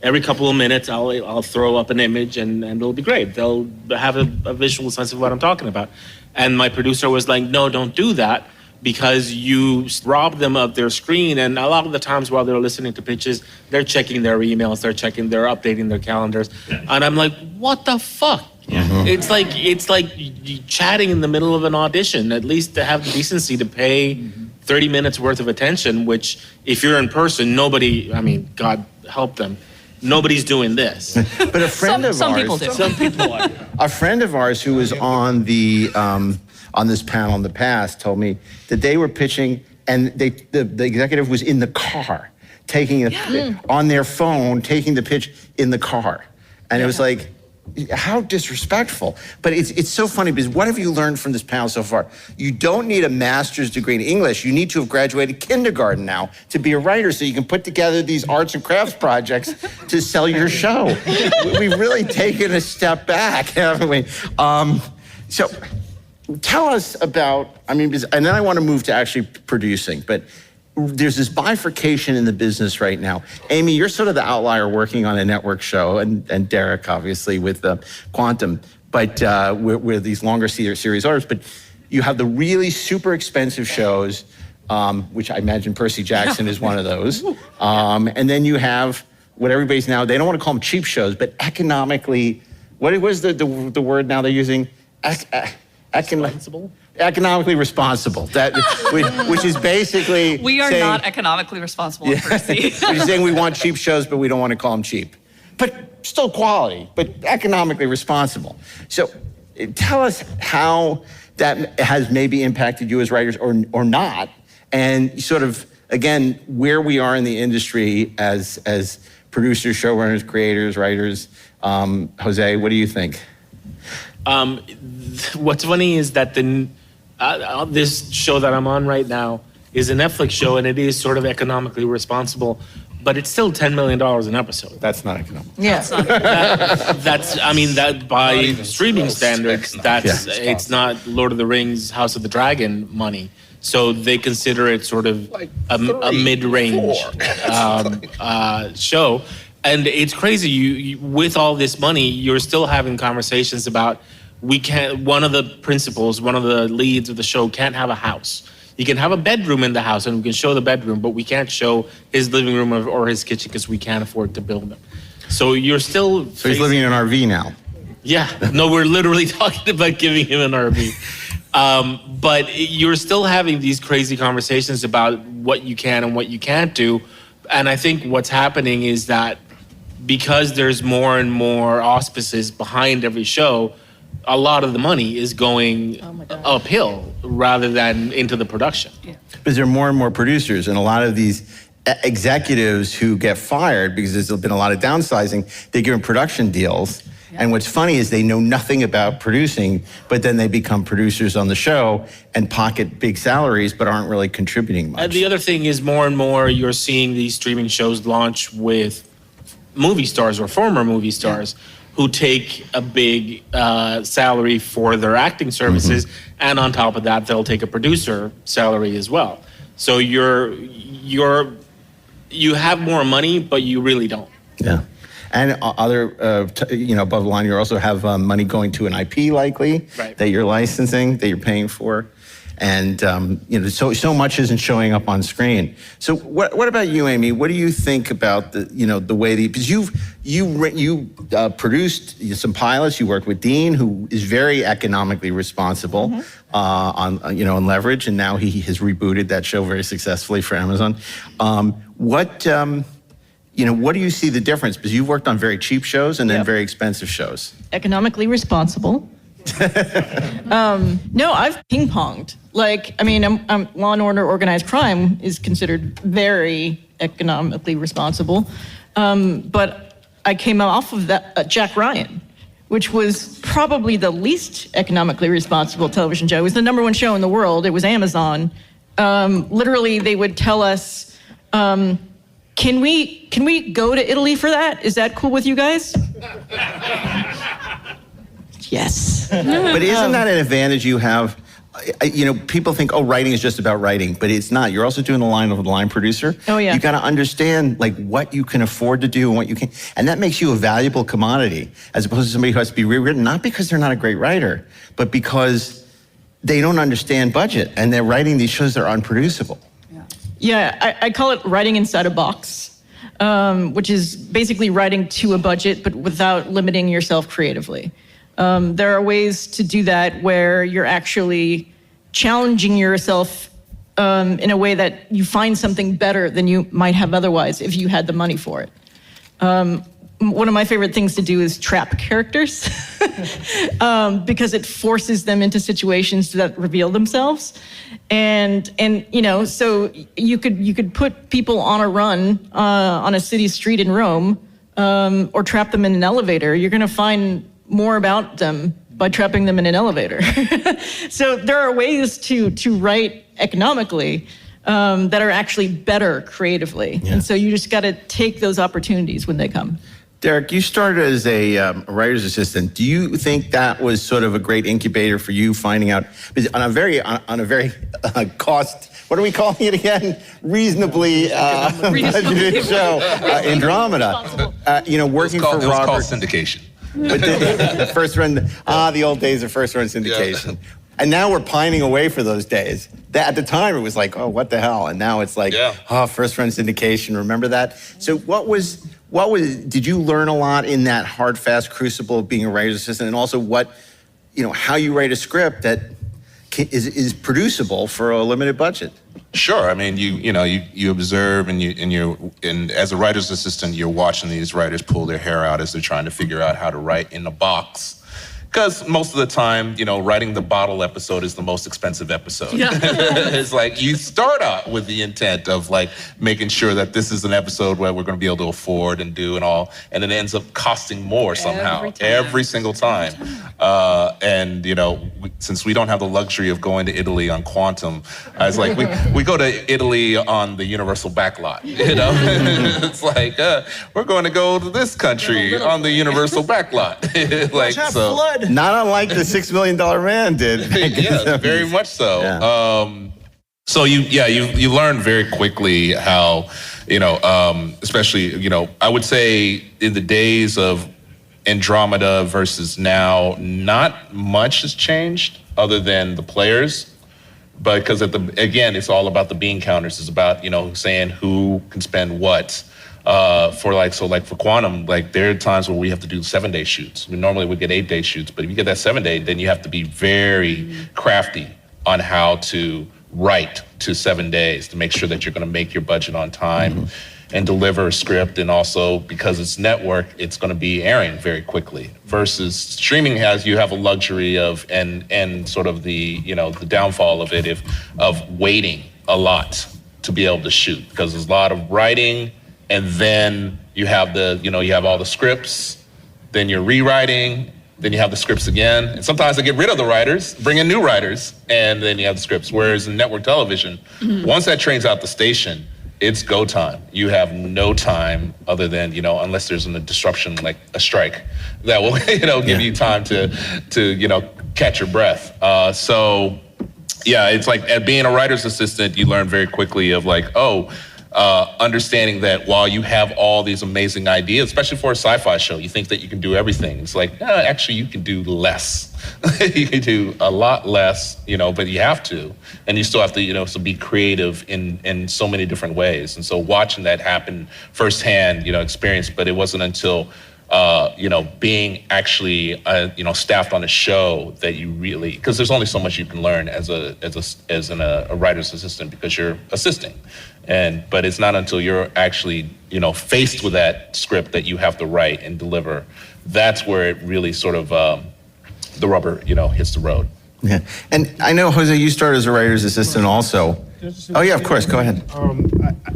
every couple of minutes, I'll throw up an image and it'll be great. They'll have a visual sense of what I'm talking about. And my producer was like, no, don't do that because you rob them of their screen. And a lot of the times while they're listening to pitches, they're checking their emails, they're updating their calendars. And I'm like, what the fuck? It's like chatting in the middle of an audition. At least to have the decency to pay 30 minutes worth of attention, which if you're in person, God help them, nobody's doing this. But a friend of some ours, people do. Some people are. a friend of ours who was on on this panel in the past told me that they were pitching, and the executive was in the car taking on their phone, taking the pitch in the car, and it was like, how disrespectful. But it's so funny because what have you learned from this panel so far? You don't need a master's degree in English. You need to have graduated kindergarten now to be a writer so you can put together these arts and crafts projects to sell your show. We've really taken a step back, haven't we? So tell us about, and then I want to move to actually producing, but there's this bifurcation in the business right now. Amy, you're sort of the outlier working on a network show, and DERIC, obviously, with Quantum, but with these longer series arcs. But you have the really super expensive shows, which I imagine Percy Jackson is one of those. And then you have what everybody's now, they don't want to call them cheap shows, but economically, what was the word now they're using? Economically responsible, which is basically we are saying, not economically responsible, Percy. Which is saying we want cheap shows, but we don't want to call them cheap. But still quality, but economically responsible. So tell us how that has maybe impacted you as writers or not, and sort of, again, where we are in the industry as producers, showrunners, creators, writers. Jose, what do you think? What's funny is that this show that I'm on right now is a Netflix show, and it is sort of economically responsible, but it's still $10 million an episode. That's not economical. Yeah. That by streaming standards, it's not Lord of the Rings, House of the Dragon money. So they consider it sort of a mid-range show. And it's crazy, you with all this money, you're still having conversations about one of the principals, one of the leads of the show can't have a house. He can have a bedroom in the house and we can show the bedroom, but we can't show his living room or his kitchen because we can't afford to build them. So you're still... So he's living in an RV now. Yeah, no, we're literally talking about giving him an RV. But you're still having these crazy conversations about what you can and what you can't do. And I think what's happening is that because there's more and more auspices behind every show, a lot of the money is going uphill rather than into the production. Because there are more and more producers, and a lot of these executives who get fired because there's been a lot of downsizing, they give them production deals. And what's funny is they know nothing about producing, but then they become producers on the show and pocket big salaries, but aren't really contributing much. And the other thing is more and more you're seeing these streaming shows launch with movie stars or former movie stars who take a big salary for their acting services, and on top of that, they'll take a producer salary as well. So you have more money, but you really don't. Yeah. And other, above the line, you also have money going to an IP likely that you're licensing, that you're paying for. And, so much isn't showing up on screen. So what about you, Amy? What do you think about the way because you produced some pilots, you worked with Dean, who is very economically responsible on Leverage, and now he has rebooted that show very successfully for Amazon. What do you see the difference? Because you've worked on very cheap shows and then very expensive shows. Economically responsible. No, I've ping-ponged. Law and Order Organized Crime is considered very economically responsible. But I came off of that Jack Ryan, which was probably the least economically responsible television show. It was the #1 show in the world. It was Amazon. Literally, they would tell us, can we go to Italy for that? Is that cool with you guys? Yes. But isn't that an advantage you have? People think, writing is just about writing, but it's not. You're also doing the line of the line producer. Oh, yeah. You got to understand what you can afford to do and what you can, and that makes you a valuable commodity as opposed to somebody who has to be rewritten, not because they're not a great writer, but because they don't understand budget and they're writing these shows that are unproducible. Yeah, I call it writing inside a box, which is basically writing to a budget, but without limiting yourself creatively. There are ways to do that where you're actually challenging yourself in a way that you find something better than you might have otherwise if you had the money for it. One of my favorite things to do is trap characters because it forces them into situations that reveal themselves. And so you could put people on a run on a city street in Rome or trap them in an elevator. You're going to find more about them by trapping them in an elevator. So there are ways to write economically that are actually better creatively. Yeah. And so you just got to take those opportunities when they come. Derek, you started as a writer's assistant. Do you think that was sort of a great incubator for you finding out on a very cost, what are we calling it again? Reasonably budgeted show, Andromeda. Working for Robert. It was called syndication. But the first run, the old days of first run syndication. Yeah. And now we're pining away for those days. At the time, it was like, oh, what the hell? And now it's like, first run syndication. Remember that? So did you learn a lot in that hard, fast crucible of being a writer's assistant? And also how you write a script that is producible for a limited budget? Sure. I mean, you observe and as a writer's assistant, you're watching these writers pull their hair out as they're trying to figure out how to write in a box. Because most of the time, writing the bottle episode is the most expensive episode. Yeah. It's like you start out with the intent of making sure that this is an episode where we're going to be able to afford and do and all, and it ends up costing more somehow every single time. Since we don't have the luxury of going to Italy on Quantum, I was like, we go to Italy on the Universal backlot. It's like we're going to go to this country on the Universal backlot. Flood. Not unlike the $6 Million Man did. Yeah, very much so. Yeah. You learn very quickly how, especially, I would say in the days of Andromeda versus now, not much has changed other than the players. But because again, it's all about the bean counters. It's about, saying who can spend what. For Quantum, there are times where we have to do 7-day shoots. Normally we get 8-day shoots, but if you get that 7-day, then you have to be very crafty on how to write to 7 days to make sure that you're going to make your budget on time. and deliver a script, and also because it's network, it's going to be airing very quickly. Versus streaming you have a luxury of and sort of the the downfall of it of waiting a lot to be able to shoot, because there's a lot of writing, and then you have you have all the scripts, then you're rewriting, then you have the scripts again, and sometimes they get rid of the writers, bring in new writers, and then you have the scripts. Whereas in network television, once that train's out the station, it's go time. You have no time other than, unless there's a disruption like a strike that will, give you time to catch your breath. So yeah, it's like at being a writer's assistant, you learn very quickly of like, understanding that while you have all these amazing ideas, especially for a sci-fi show, you think that you can do everything. It's like, actually you can do less. You can do a lot less, but you have to. And you still have to, so be creative in so many different ways. And so watching that happen firsthand, experience, but it wasn't until, being actually, staffed on a show that you really, because there's only so much you can learn as a writer's assistant, because you're assisting. But it's not until you're actually, faced with that script that you have to write and deliver. That's where it really sort of, the rubber, hits the road. Yeah. And I know, Jose, you started as a writer's assistant also. Oh yeah, of course, go ahead.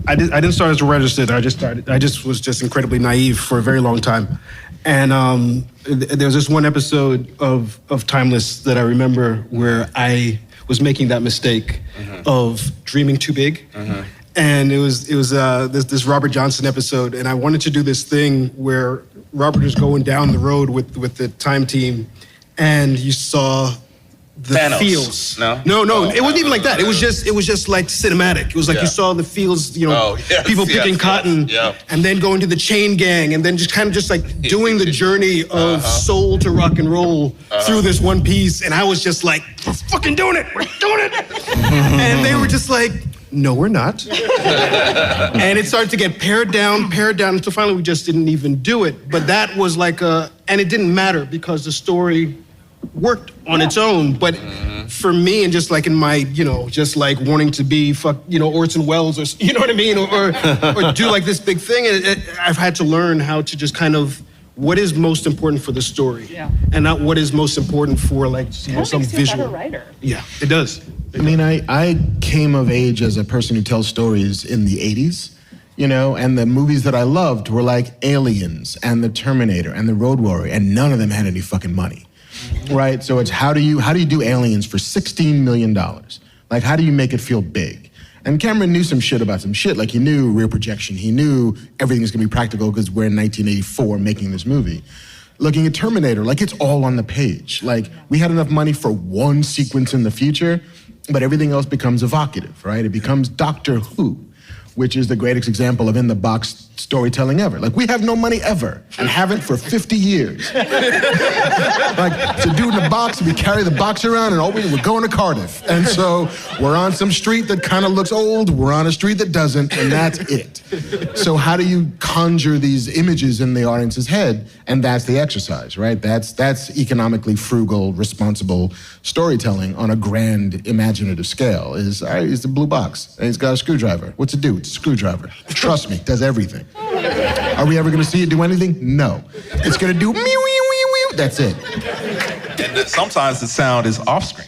I didn't start as a writer's assistant. I just was incredibly naive for a very long time. And there was this one episode of Timeless that I remember where I was making that mistake of dreaming too big. And it was this Robert Johnson episode, and I wanted to do this thing where Robert was going down the road with the time team, and you saw the Thanos. Fields. No, it wasn't even like that. It was just like cinematic. It was like you saw the fields, people picking cotton, and then going to the chain gang, and then just kind of like doing the journey of soul to rock and roll through this one piece. And I was just like, we're fucking doing it. We're doing it. And they were just like, no, we're not. And it started to get pared down, until finally we just didn't even do it. But that was like and it didn't matter because the story worked on its own. But for me, and just like in my, just like wanting to be Orson Welles, or you know what I mean, or do like this big thing, I've had to learn how to just kind of what is most important for the story, and not what is most important for like some visual. A better writer. Yeah, it does. I mean, I came of age as a person who tells stories in the 80s, and the movies that I loved were like Aliens and The Terminator and The Road Warrior, and none of them had any fucking money, right? So it's how do you do Aliens for $16 million? Like, how do you make it feel big? And Cameron knew some shit about some shit. Like, he knew rear projection. He knew everything was gonna be practical because we're in 1984 making this movie. Looking at Terminator, like, it's all on the page. Like, we had enough money for one sequence in the future, but everything else becomes evocative, right? It becomes Doctor Who, which is the greatest example of in-the-box storytelling ever. Like, we have no money ever, and haven't for 50 years. Like, to do in the box, we carry the box around, and we're going to Cardiff. And so we're on some street that kind of looks old, we're on a street that doesn't, and that's it. So how do you conjure these images in the audience's head? And that's the exercise, right? That's economically frugal, responsible storytelling on a grand, imaginative scale. Is the blue box, and it's got a screwdriver. What's it do? It's a screwdriver. Trust me, it does everything. Are we ever gonna see it do anything? No. It's gonna do meow, meow, meow, meow. That's it. And sometimes the sound is off screen.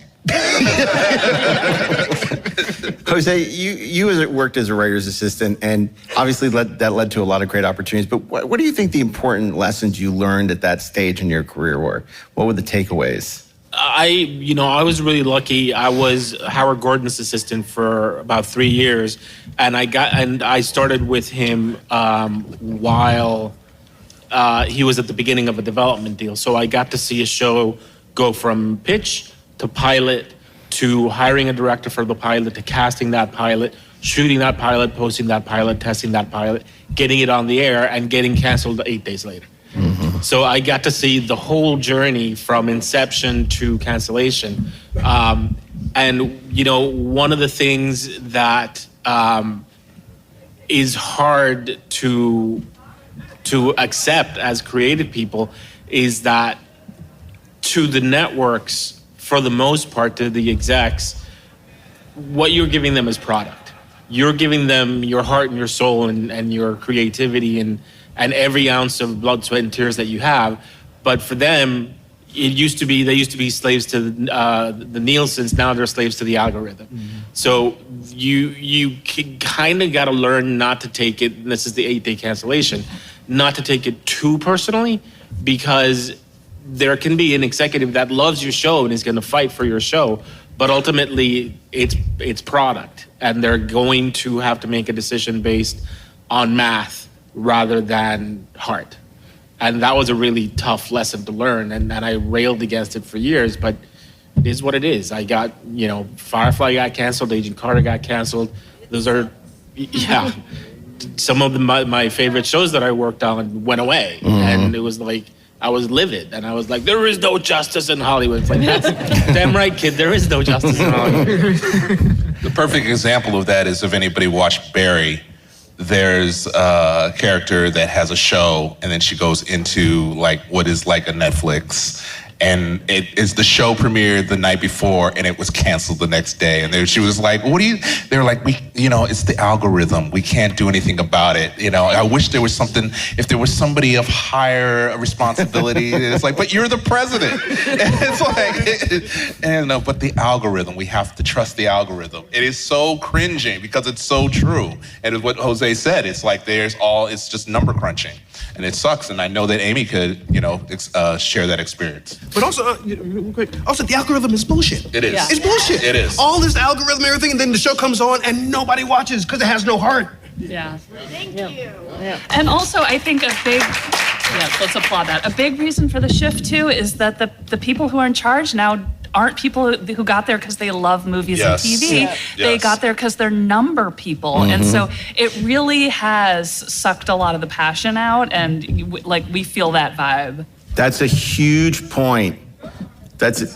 Jose, you worked as a writer's assistant, and obviously that led to a lot of great opportunities. But what do you think the important lessons you learned at that stage in your career were? What were the takeaways? I was really lucky. I was Howard Gordon's assistant for about 3 years, and I started with him while he was at the beginning of a development deal. So I got to see a show go from pitch to pilot to hiring a director for the pilot to casting that pilot, shooting that pilot, posting that pilot, testing that pilot, getting it on the air, and getting canceled 8 days later. So I got to see the whole journey from inception to cancellation. And, one of the things that is hard to accept as creative people is that to the networks, for the most part, to the execs, what you're giving them is product. you're giving them your heart and your soul and your creativity and every ounce of blood, sweat, and tears that you have. But for them, they used to be slaves to the Nielsen's. Now they're slaves to the algorithm. So you kind of got to learn not to take it. And this is the 8-day cancellation, not to take it too personally, because there can be an executive that loves your show and is going to fight for your show, but ultimately it's product, and they're going to have to make a decision based on math rather than heart. And that was a really tough lesson to learn, and I railed against it for years, but it is what it is. I got, Firefly got canceled, Agent Carter got canceled. Those are, some of my favorite shows that I worked on went away, and it was like, I was livid, and I was like, there is no justice in Hollywood. It's like, that's damn right, kid, there is no justice in Hollywood. The perfect example of that is if anybody watched Barry, there's a character that has a show, and then she goes into like what is like a Netflix, and it is the show premiered the night before, and it was canceled the next day. And she was like, they were like, it's the algorithm. We can't do anything about it. I wish there was something, if there was somebody of higher responsibility. It's like, but you're the president. And it's like, but the algorithm, we have to trust the algorithm. It is so cringing because it's so true. And it's what Jose said. It's like it's just number crunching. And it sucks, and I know that Amy could, share that experience. But also, real quick, the algorithm is bullshit. It is. Yeah. It's bullshit. It is. All this algorithm and everything, and then the show comes on, and nobody watches because it has no heart. Yeah. Thank you. Yeah. And also, I think let's applaud that. A big reason for the shift, too, is that the people who are in charge now aren't people who got there because they love movies and TV. Yeah. They got there because they're number people. And so it really has sucked a lot of the passion out, and we feel that vibe. That's a huge point. That's a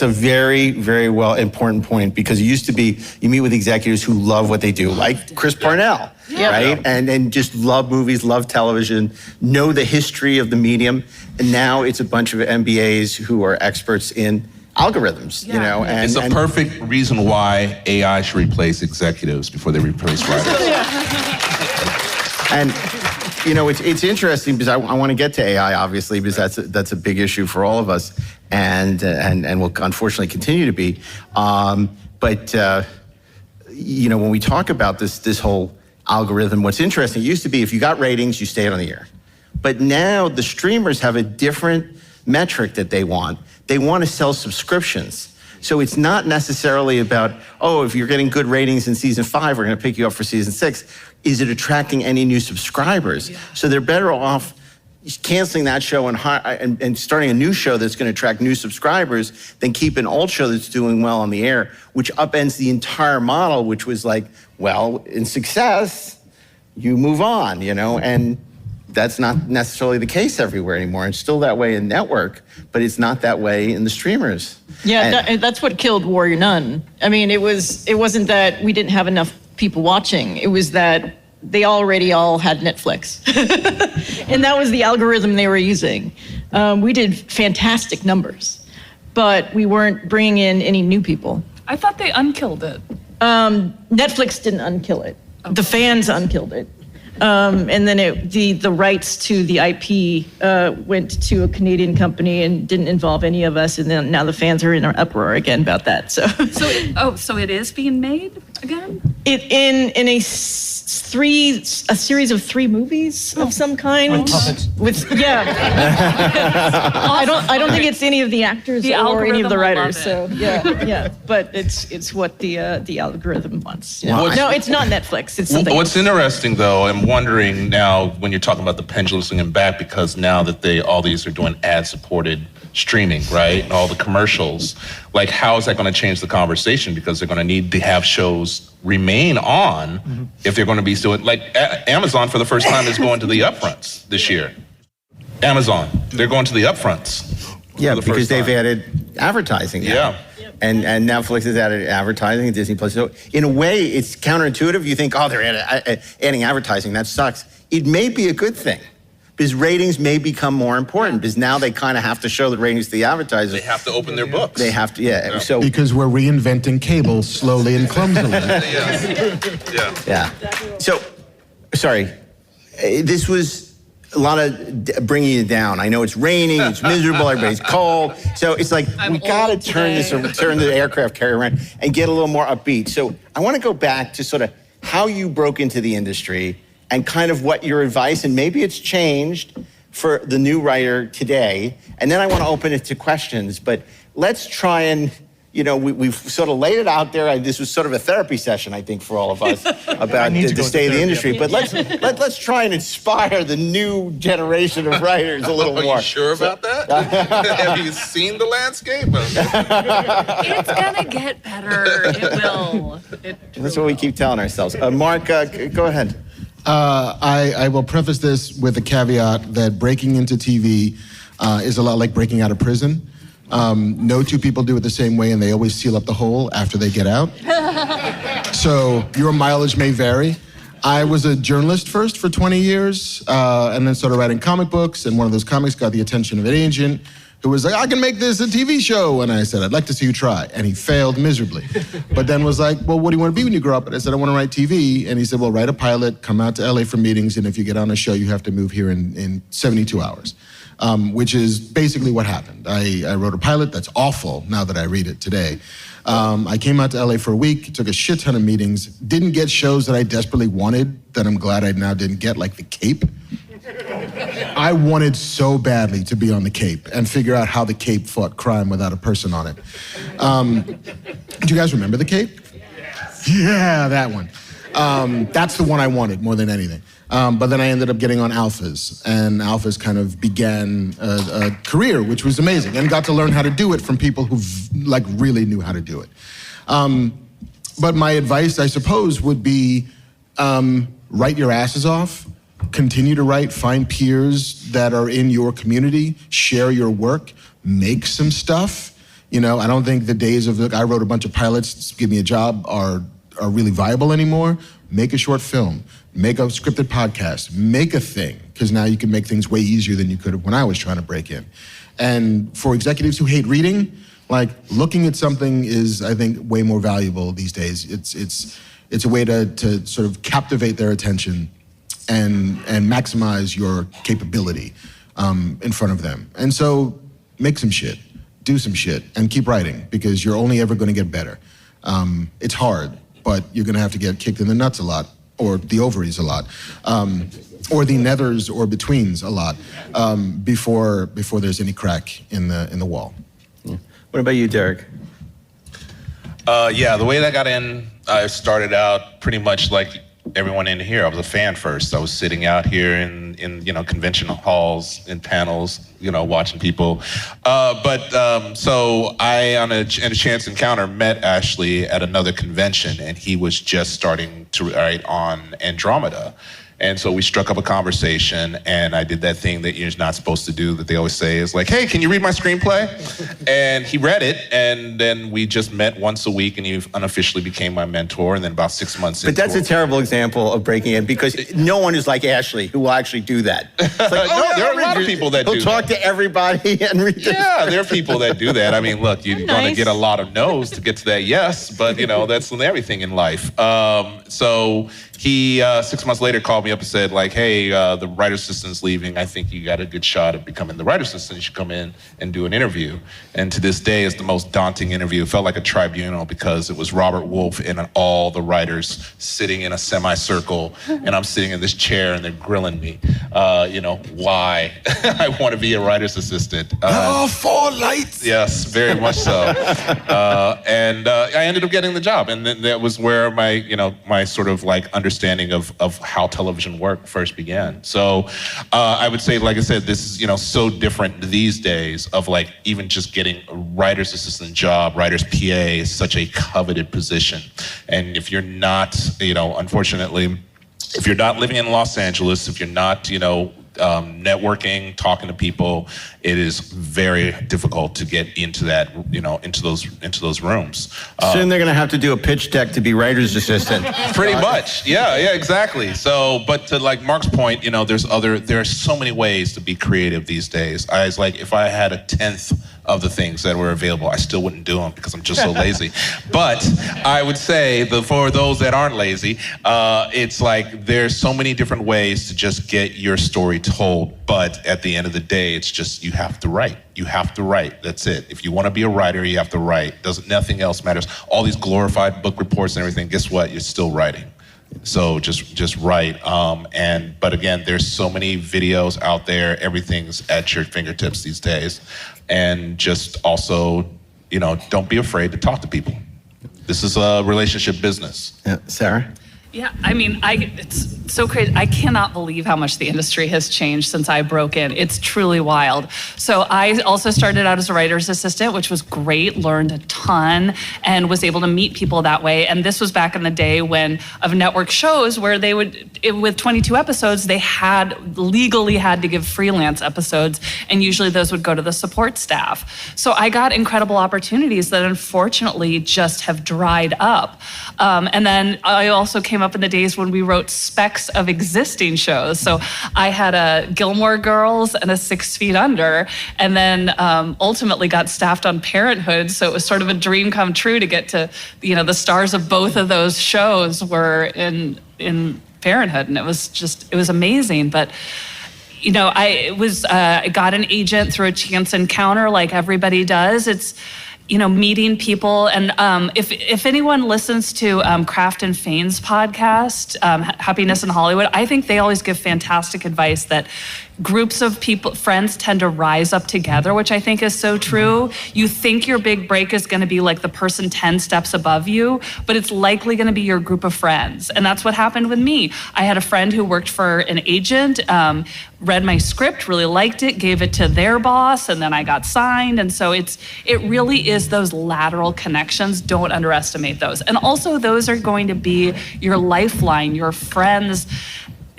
very, very important point, because it used to be you meet with executives who love what they do, like Chris Parnell, right? And just love movies, love television, know the history of the medium. And now it's a bunch of MBAs who are experts in algorithms, And it's a perfect reason why AI should replace executives before they replace writers. And it's interesting because I want to get to AI, obviously, because that's a big issue for all of us, and will unfortunately continue to be. But when we talk about this whole algorithm, what's interesting, it used to be if you got ratings, you stayed on the air. But now the streamers have a different metric that they want. They want to sell subscriptions. So it's not necessarily about, if you're getting good ratings in season 5, we're going to pick you up for season 6. Is it attracting any new subscribers? Yeah. So they're better off canceling that show and starting a new show that's going to attract new subscribers than keep an old show that's doing well on the air, which upends the entire model, which was like, in success, you move on, and that's not necessarily the case everywhere anymore. It's still that way in network, but it's not that way in the streamers. Yeah, that's what killed Warrior Nun. I mean, it wasn't that we didn't have enough people watching. It was that they already all had Netflix. And that was the algorithm they were using. We did fantastic numbers, but we weren't bringing in any new people. I thought they unkilled it. Netflix didn't unkill it. Okay. The fans unkilled it. And then the rights to the IP went to a Canadian company and didn't involve any of us. And then now the fans are in an uproar again about that. So it is being made again? In a series of 3 movies of some kind. I don't think it's any of the actors or any of the writers. So but it's what the algorithm wants. No, it's not Netflix. It's something. What's interesting though, I'm wondering now when you're talking about the pendulum swinging back, because now that all these are doing ad-supported streaming, right? And all the commercials, like how is that going to change the conversation? Because they're going to need to have shows remain on if they're going to be doing, like Amazon for the first time is going to the upfronts this year. Amazon, they're going to the upfronts. Yeah, because they've added advertising now. Yeah. And Netflix has added advertising, and Disney Plus. So in a way, it's counterintuitive. You think, they're adding advertising. That sucks. It may be a good thing, because ratings may become more important because now they kind of have to show the ratings to the advertisers. They have to open their books. They have to, yeah. So because we're reinventing cable slowly and clumsily. Yeah. So, sorry, this was a lot of bringing you down. I know it's raining, it's miserable, everybody's cold. So it's like we got to turn the aircraft carrier around and get a little more upbeat. So I want to go back to sort of how you broke into the industry and kind of what your advice, and maybe it's changed for the new writer today. And then I want to open it to questions, but let's try and, we've sort of laid it out there. This was sort of a therapy session, I think, for all of us about the state of the industry. But let's try and inspire the new generation of writers a little more. Are you sure about that? Have you seen the landscape? It's gonna get better. It will. That's what we keep telling ourselves. Mark, go ahead. I will preface this with a caveat that breaking into TV is a lot like breaking out of prison. No two people do it the same way, and they always seal up the hole after they get out. So your mileage may vary. I was a journalist first for 20 years, and then started writing comic books, and one of those comics got the attention of an agent who was like, I can make this a TV show. And I said, I'd like to see you try. And he failed miserably. But then was like, well, what do you want to be when you grow up? And I said, I want to write TV. And he said, well, write a pilot, come out to LA for meetings, and if you get on a show, you have to move here in 72 hours. Which is basically what happened. I wrote a pilot that's awful now that I read it today. I came out to LA for a week, took a shit ton of meetings, didn't get shows that I desperately wanted that I'm glad I now didn't get, like The Cape. I wanted so badly to be on The Cape and figure out how The Cape fought crime without a person on it. Do you guys remember The Cape? Yeah, that one. That's the one I wanted more than anything. But then I ended up getting on Alphas, and Alphas kind of began a career, which was amazing, and got to learn how to do it from people who really knew how to do it. But my advice, I suppose, would be write your asses off, continue to write, find peers that are in your community, share your work, make some stuff. I don't think the days of, I wrote a bunch of pilots, give me a job, are really viable anymore. Make a short film, make a scripted podcast, make a thing, because now you can make things way easier than you could have when I was trying to break in. And for executives who hate reading, looking at something is, I think, way more valuable these days. It's a way to sort of captivate their attention and maximize your capability in front of them. And so make some shit, do some shit, and keep writing, because you're only ever going to get better. It's hard, but you're going to have to get kicked in the nuts a lot, or the ovaries a lot, or the nethers or betweens a lot, before there's any crack in the wall. Yeah. What about you, Derek? The way that I got in, I started out pretty much like everyone in here. I was a fan first. I was sitting out here in convention halls, in panels, watching people. So I, on a chance encounter, met Ashley at another convention, and he was just starting to write on Andromeda. And so we struck up a conversation, and I did that thing that you're not supposed to do, that they always say is like, hey, can you read my screenplay? And he read it, and then we just met once a week, and he unofficially became my mentor, and then about 6 months into it. But that's a terrible example of breaking in, because no one is like Ashley who will actually do that. It's like, there are a lot of people that do that. He'll talk to everybody and read this. Yeah, there are people that do that. I mean, look, you're going to get a lot of no's to get to that yes, but, that's everything in life. So he, 6 months later, called me up and said, hey, the writer's assistant's leaving. I think you got a good shot at becoming the writer's assistant. You should come in and do an interview. And to this day, it's the most daunting interview. It felt like a tribunal, because it was Robert Wolfe and all the writers sitting in a semicircle, and I'm sitting in this chair, and they're grilling me. Why I want to be a writer's assistant. Four lights! Yes, very much so. And I ended up getting the job, and that was where my sort of understanding of how television work first began. So I would say, like I said, this is so different these days of even just getting a writer's assistant job, writer's PA is such a coveted position. And if you're not, unfortunately, if you're not living in Los Angeles, if you're not, networking, talking to people, it is very difficult to get into that, into those rooms. Soon they're going to have to do a pitch deck to be writer's assistant. Pretty much, yeah, exactly. So, but to like Mark's point, there are so many ways to be creative these days. I was like, if I had a 10th of the things that were available, I still wouldn't do them because I'm just so lazy. But I would say for those that aren't lazy, it's like there's so many different ways to just get your story told. But at the end of the day, it's just you have to write. You have to write. That's it. If you want to be a writer, you have to write. Nothing else matters. All these glorified book reports and everything, guess what? You're still writing. So just write. But again, there's so many videos out there. Everything's at your fingertips these days. And just also, don't be afraid to talk to people. This is a relationship business. Yeah. Sarah? Yeah, I mean, it's so crazy. I cannot believe how much the industry has changed since I broke in. It's truly wild. So I also started out as a writer's assistant, which was great, learned a ton, and was able to meet people that way. And this was back in the day of network shows where they would, with 22 episodes, they legally had to give freelance episodes, and usually those would go to the support staff. So I got incredible opportunities that unfortunately just have dried up. And then I also came up in the days when we wrote specs of existing shows. So I had a Gilmore Girls and a 6 Feet Under, and then ultimately got staffed on Parenthood. So it was sort of a dream come true to get to, the stars of both of those shows were in Parenthood, and it was amazing. But I got an agent through a chance encounter like everybody does. It's meeting people. And if anyone listens to Kraft and Fain's podcast, Happiness in Hollywood, I think they always give fantastic advice that groups of people, friends tend to rise up together, which I think is so true. You think your big break is going to be like the person 10 steps above you, but it's likely going to be your group of friends. And that's what happened with me. I had a friend who worked for an agent, read my script, really liked it, gave it to their boss, and then I got signed. And so it really is those lateral connections. Don't underestimate those. And also those are going to be your lifeline, your friends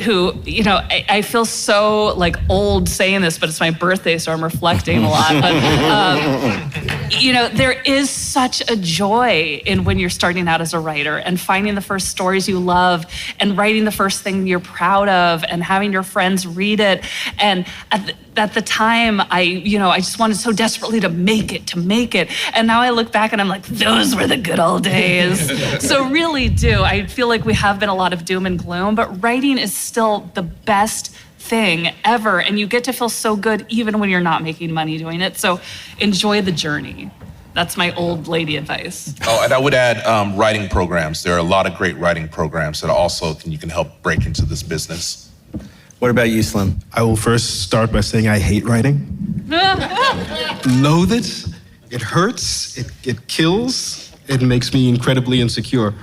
who, I feel so like old saying this, but it's my birthday, so I'm reflecting a lot. But, there is such a joy in when you're starting out as a writer and finding the first stories you love and writing the first thing you're proud of and having your friends read it. And at the time, I just wanted so desperately to make it. And now I look back and I'm like, those were the good old days. So really do. I feel like we have been a lot of doom and gloom, but writing is still the best thing ever. And you get to feel so good even when you're not making money doing it. So enjoy the journey. That's my old lady advice. Oh, and I would add writing programs. There are a lot of great writing programs that also you can help break into this business. What about you, Slim? I will first start by saying I hate writing. Loathe it. It hurts. It kills. It makes me incredibly insecure.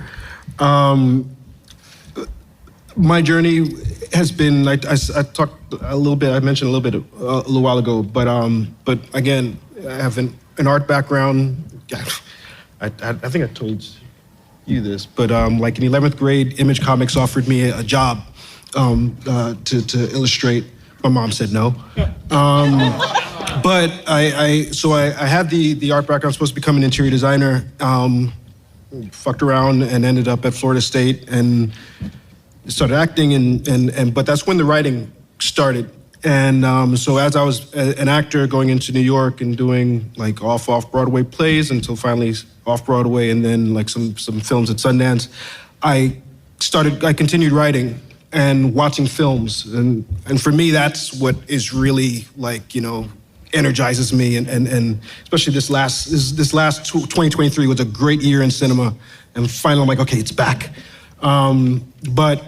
My journey has been, I talked a little bit, I mentioned a little while ago, but again, I have an art background. I think I told you this, but like in 11th grade, Image Comics offered me a job to illustrate. My mom said no. But I had the art background. I was supposed to become an interior designer. Fucked around and ended up at Florida State and started acting but that's when the writing started. And so as I was an actor going into New York and doing like off Broadway plays until finally off Broadway and then like some films at Sundance, I continued writing and watching films. And for me, that's what is really like, energizes me. And especially this last 2023 was a great year in cinema. And finally I'm like, okay, it's back. But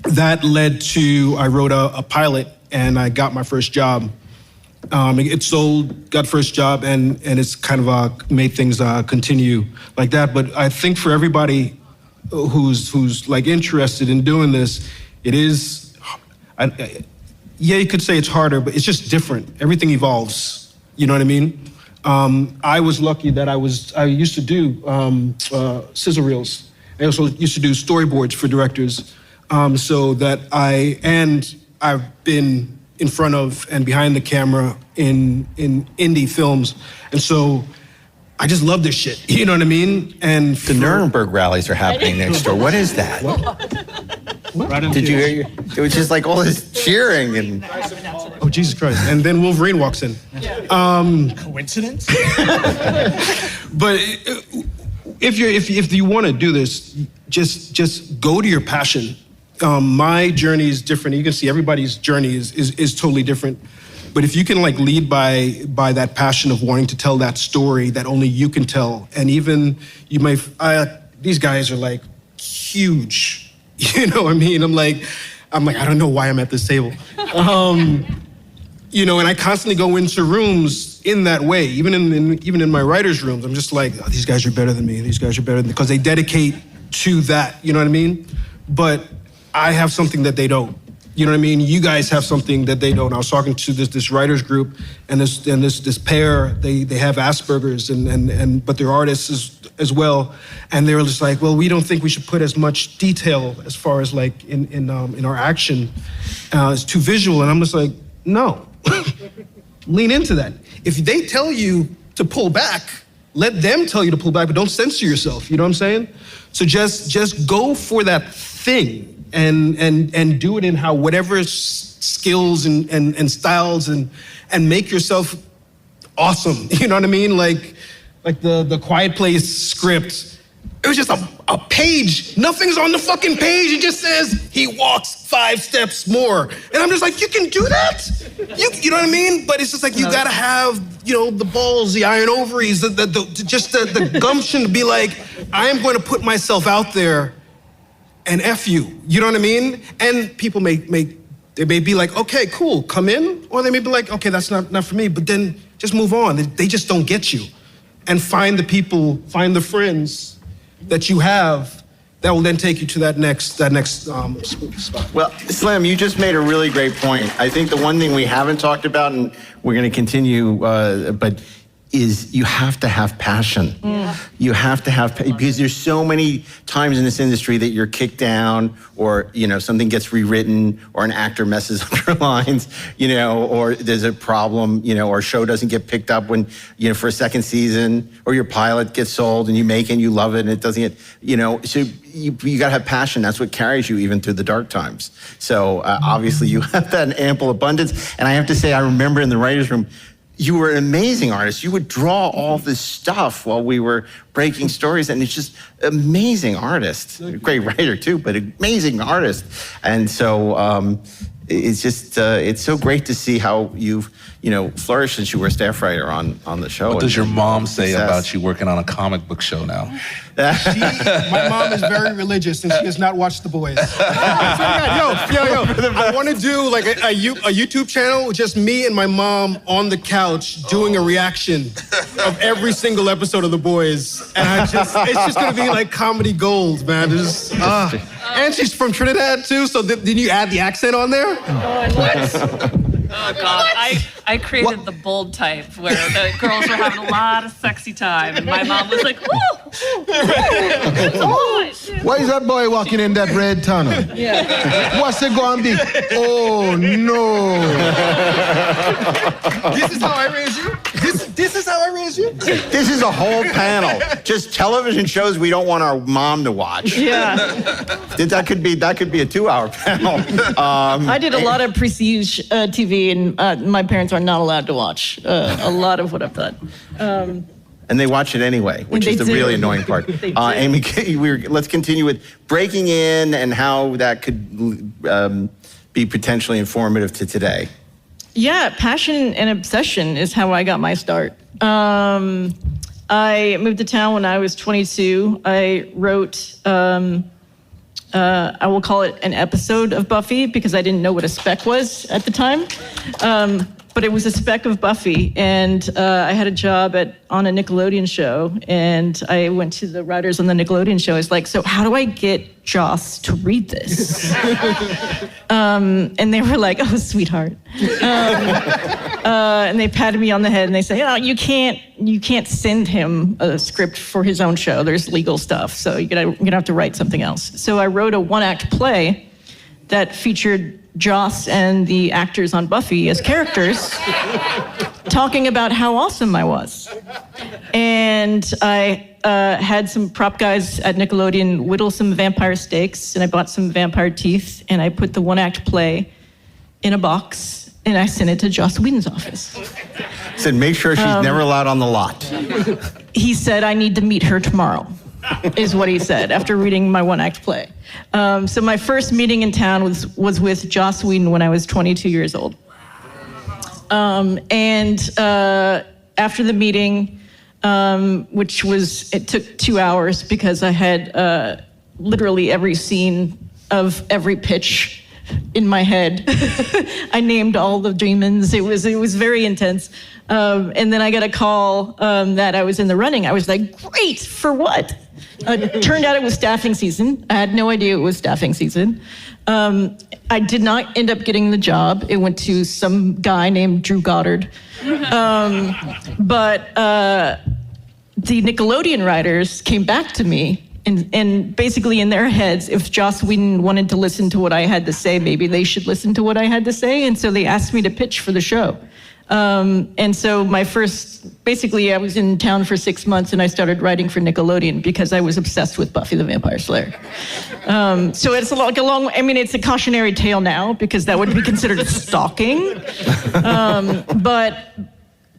that led to, I wrote a pilot and I got my first job. It sold, got first job, and it's kind of made things continue like that. But I think for everybody who's like interested in doing this, it is, you could say it's harder, but it's just different. Everything evolves. You know what I mean? I was lucky that I used to do sizzle reels. I also used to do storyboards for directors, so that I've been in front of and behind the camera in indie films. And so I just love this shit. You know what I mean? And the Nuremberg rallies are happening next door. What is that? Did you hear? It was just like all this cheering and. Oh, Jesus Christ! And then Wolverine walks in. Coincidence? But if you want to do this, just go to your passion. My journey is different. You can see everybody's journey is totally different. But if you can like lead by that passion of wanting to tell that story that only you can tell, and even you may, these guys are like huge, you know what I mean? I'm like, I don't know why I'm at this table. You know, and I constantly go into rooms in that way, even in my writers' rooms. I'm just like, oh, these guys are better than me. These guys are better than me, because they dedicate to that. You know what I mean? But I have something that they don't. You know what I mean? You guys have something that they don't. I was talking to this writers group, and this pair. They have Asperger's, but they're artists as well, and they were just like, well, we don't think we should put as much detail as far as like in our action. It's too visual, and I'm just like, no. Lean into that. If they tell you to pull back, let them tell you to pull back, but don't censor yourself. You know what I'm saying? So just go for that thing and do it in whatever skills and styles and make yourself awesome. You know what I mean? Like the Quiet Place script. It was just a page. Nothing's on the fucking page. It just says he walks 5 steps more. And I'm just like, you can do that? You know what I mean? But it's just like, you gotta have, you know, the balls, the iron ovaries, the gumption to be like, I am going to put myself out there and F you. You know what I mean? And people may be like, okay, cool, come in. Or they may be like, okay, that's not for me. But then just move on. They just don't get you. And find the people, find the friends that you have that will then take you to that next spot. Well, Slim, you just made a really great point. I think the one thing we haven't talked about, and we're going to continue, but is you have to have passion. Yeah. You have to have, because there's so many times in this industry that you're kicked down, or, you know, something gets rewritten, or an actor messes up your lines, you know, or there's a problem, you know, or a show doesn't get picked up when, you know, for a second season, or your pilot gets sold and you make it and you love it and it doesn't get, you know, so you gotta have passion. That's what carries you even through the dark times. So obviously you have that in ample abundance. And I have to say, I remember in the writer's room, you were an amazing artist. You would draw all this stuff while we were breaking stories, and it's just amazing artist. Great writer too, but amazing artist. And so it's just it's so great to see how you've, you know, flourished since you were a staff writer on the show. What does your mom say about you working on a comic book show now? My mom is very religious, and she has not watched The Boys. Yo, I want to do like a YouTube channel with just me and my mom on the couch doing a reaction of every single episode of The Boys, and it's just gonna be like comedy gold, man. Just, and she's from Trinidad too, so did you add the accent on there? Oh God, I created the bold type where the girls were having a lot of sexy time, and my mom was like, Why is that boy walking in that red tunnel? Yeah. What's it going to be? Oh, no. This is how I raise you? This is how I raise you? This is a whole panel. Just television shows we don't want our mom to watch. Yeah. That could be a 2-hour panel. I did a lot of prestige TV, and my parents are not allowed to watch a lot of what I've done. And they watch it anyway, which is the really annoying part. Amy, let's continue with breaking in and how that could be potentially informative to today. Yeah, passion and obsession is how I got my start. I moved to town when I was 22. I wrote, I will call it an episode of Buffy, because I didn't know what a spec was at the time. But it was a spec of Buffy, and I had a job on a Nickelodeon show, and I went to the writers on the Nickelodeon show. I was like, so how do I get Joss to read this? And they were like, oh, sweetheart. And they patted me on the head, and they said, oh, you can't send him a script for his own show. There's legal stuff, so you're gonna have to write something else. So I wrote a 1-act play that featured Joss and the actors on Buffy as characters talking about how awesome I was. And I had some prop guys at Nickelodeon whittle some vampire steaks, and I bought some vampire teeth, and I put the one-act play in a box, and I sent it to Joss Whedon's office. Said, make sure she's never allowed on the lot. He said, I need to meet her tomorrow, is what he said after reading my one-act play. So my first meeting in town was with Joss Whedon when I was 22 years old. After the meeting, it took 2 hours because I had literally every scene of every pitch in my head. I named all the demons. It was very intense. And then I got a call that I was in the running. I was like, great, for what? Turned out it was staffing season. I had no idea it was staffing season. I did not end up getting the job. It went to some guy named Drew Goddard. But the Nickelodeon writers came back to me and basically in their heads, if Joss Whedon wanted to listen to what I had to say, maybe they should listen to what I had to say. And so they asked me to pitch for the show. And so basically I was in town for 6 months and I started writing for Nickelodeon because I was obsessed with Buffy the Vampire Slayer. So it's it's a cautionary tale now because that would be considered stalking. But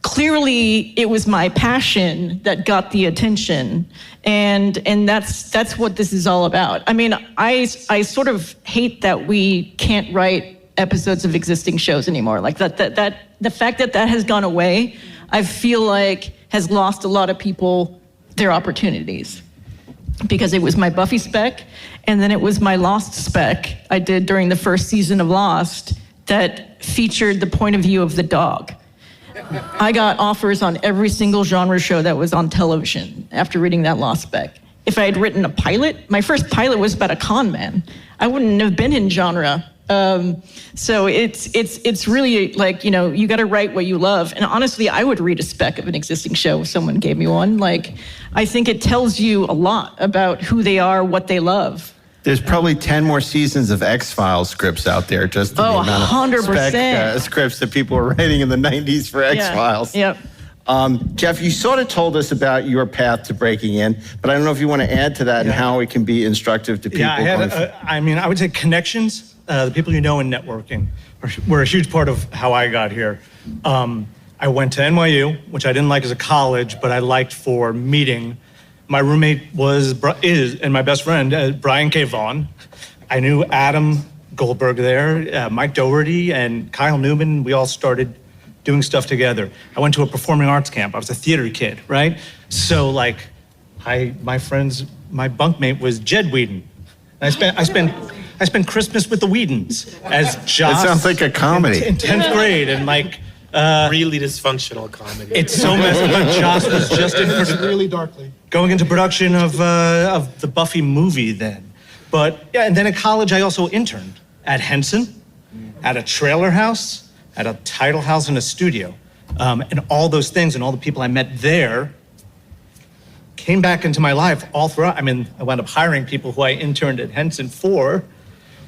clearly it was my passion that got the attention. And that's what this is all about. I mean, I sort of hate that we can't write episodes of existing shows anymore. Like that the fact that has gone away, I feel like has lost a lot of people their opportunities. Because it was my Buffy spec, and then it was my Lost spec I did during the first season of Lost that featured the point of view of the dog. I got offers on every single genre show that was on television after reading that Lost spec. If I had written a pilot, my first pilot was about a con man. I wouldn't have been in genre. So it's really like, you got to write what you love. And honestly, I would read a spec of an existing show if someone gave me one. Like, I think it tells you a lot about who they are, what they love. There's probably 10 more seasons of X-Files scripts out there, just the amount of 100%. scripts that people were writing in the 90s for X-Files. Yep. Jeff, you sort of told us about your path to breaking in, but I don't know if you want to add to that and how it can be instructive to people. Yeah, I would say connections, the people you know in networking were a huge part of how I got here. I went to NYU, which I didn't like as a college, but I liked for meeting. My roommate is, and my best friend, Brian K. Vaughan. I knew Adam Goldberg there, Mike Doherty, and Kyle Newman. We all started doing stuff together. I went to a performing arts camp. I was a theater kid, right? So my bunkmate was Jed Whedon. And I spent Christmas with the Whedons as Joss. It sounds like a comedy. In 10th grade, and really dysfunctional comedy. It's so messy. But Joss was just really darkly going into production of the Buffy movie then. But yeah, and then at college I also interned at Henson, at a trailer house, at a title house, and a studio, and all those things and all the people I met there came back into my life all throughout. I mean, I wound up hiring people who I interned at Henson for,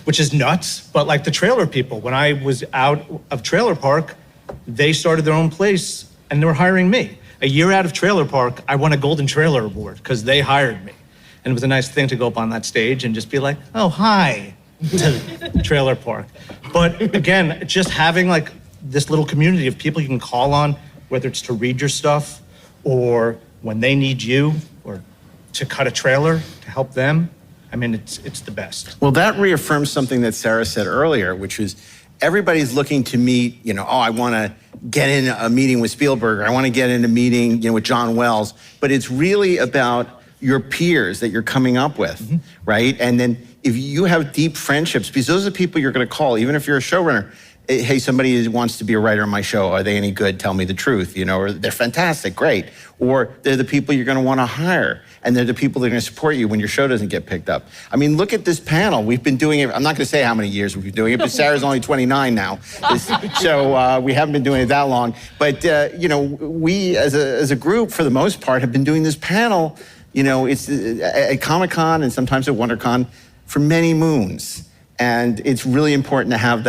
which is nuts. But like the trailer people, when I was out of Trailer Park, they started their own place and they were hiring me. A year out of Trailer Park, I won a Golden Trailer Award because they hired me. And it was a nice thing to go up on that stage and just be like, oh, hi, to Trailer Park. But again, just having this little community of people you can call on, whether it's to read your stuff or when they need you or to cut a trailer to help them, I mean, it's the best. Well, that reaffirms something that Sarah said earlier, which is everybody's looking to meet, I want to get in a meeting with Spielberg, or I want to get in a meeting, with John Wells, but it's really about your peers that you're coming up with, right? And then if you have deep friendships, because those are the people you're going to call, even if you're a showrunner. Hey, somebody wants to be a writer on my show. Are they any good? Tell me the truth, or they're fantastic, great. Or they're the people you're going to want to hire, and they're the people that are going to support you when your show doesn't get picked up. I mean, look at this panel. We've been doing it. I'm not going to say how many years we've been doing it, but Sarah's only 29 now. So we haven't been doing it that long. But, we as a group, for the most part, have been doing this panel, it's at Comic-Con and sometimes at WonderCon for many moons. And it's really important to have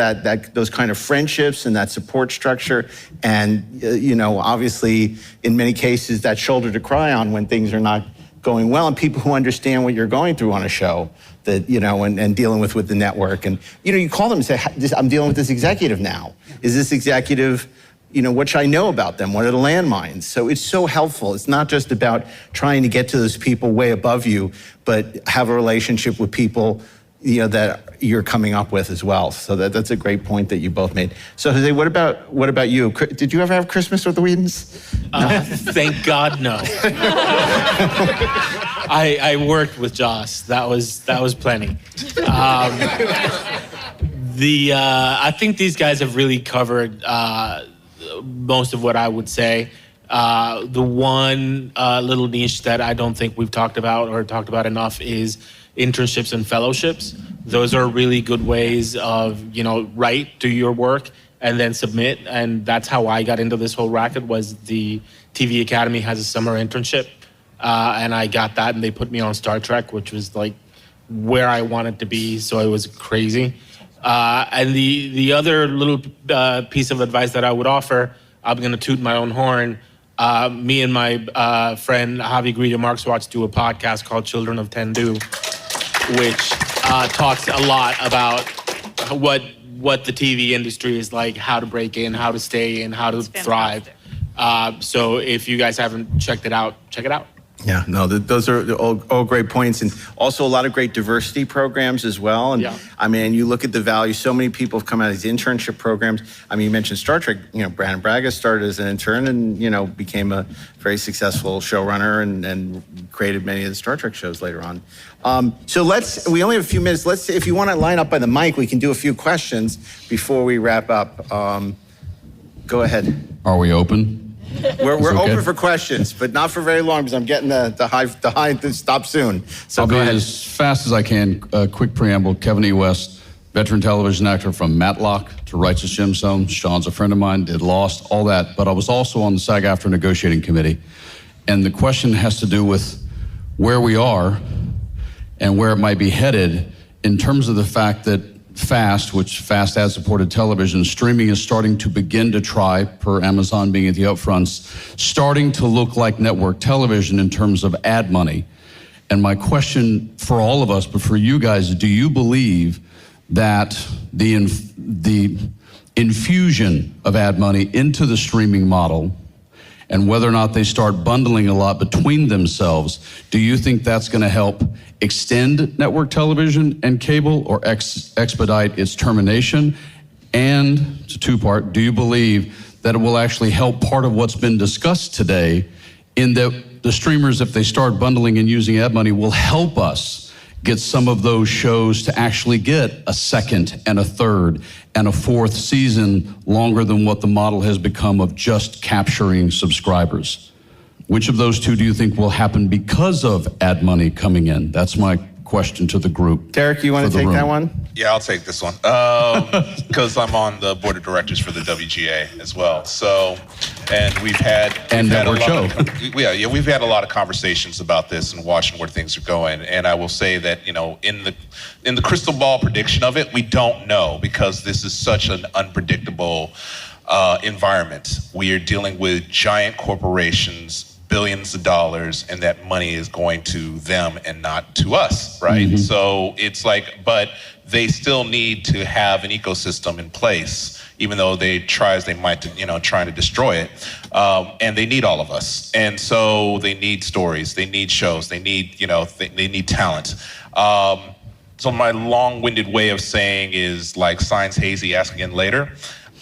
those kind of friendships and that support structure. And, obviously, in many cases, that shoulder to cry on when things are not going well, and people who understand what you're going through on a show that, and dealing with the network. And, you call them and say, I'm dealing with this executive now. Is this executive, what should I know about them? What are the landmines? So it's so helpful. It's not just about trying to get to those people way above you, but have a relationship with people that you're coming up with as well. So that's a great point that you both made. So Jose, what about you? Did you ever have Christmas with the Whedons? No? Thank God, no. I worked with Joss. That was plenty. I think these guys have really covered most of what I would say. The one little niche that I don't think we've talked about enough is internships and fellowships. Those are really good ways of, write, do your work, and then submit. And that's how I got into this whole racket. Was the TV Academy has a summer internship, and I got that, and they put me on Star Trek, which was like where I wanted to be. So it was crazy. And the other little piece of advice that I would offer, I'm going to toot my own horn. Me and my friend Javi Greta Markswatch do a podcast called Children of Tendu, which talks a lot about what the TV industry is like, how to break in, how to stay in, how to thrive. So if you guys haven't checked it out, check it out. Yeah, no, those are all great points, and also a lot of great diversity programs as well. And I mean, you look at the value. So many people have come out of these internship programs. I mean, you mentioned Star Trek. Brandon Braga started as an intern, and became a very successful showrunner, and created many of the Star Trek shows later on. So we only have a few minutes. If you want to line up by the mic, we can do a few questions before we wrap up. Go ahead. Are we open? We're open for questions, but not for very long because I'm getting the high to stop soon. So I'll go be ahead. as fast as I can. Quick preamble. Kevin E. West, veteran television actor from Matlock to Righteous Gemstone. Sean's a friend of mine, did Lost, all that. But I was also on the SAG-AFTRA negotiating committee. And the question has to do with where we are and where it might be headed in terms of the fact that fast ad-supported television, streaming is starting to begin to try, per Amazon being at the upfronts, starting to look like network television in terms of ad money. And my question for all of us, but for you guys, do you believe that the infusion of ad money into the streaming model, and whether or not they start bundling a lot between themselves, do you think that's going to help extend network television and cable, or expedite its termination? And it's a two-part, do you believe that it will actually help part of what's been discussed today, in that the streamers, if they start bundling and using ad money, will help us get some of those shows to actually get a second and a third and a fourth season longer than what the model has become of just capturing subscribers? Which of those two do you think will happen because of ad money coming in? That's my question to the group. Derek, you want to take that one? Yeah, I'll take this one because I'm on the board of directors for the WGA as well. So, and we've had we've had a lot of conversations about this and watching where things are going. And I will say that in the crystal ball prediction of it, we don't know, because this is such an unpredictable environment. We are dealing with giant corporations, billions of dollars, and that money is going to them and not to us, right? Mm-hmm. So it's like, but they still need to have an ecosystem in place, even though they try as they might to, trying to destroy it. And they need all of us. And so they need stories, they need shows, they need, they need talent. So my long-winded way of saying is like Science Hazy, ask again later.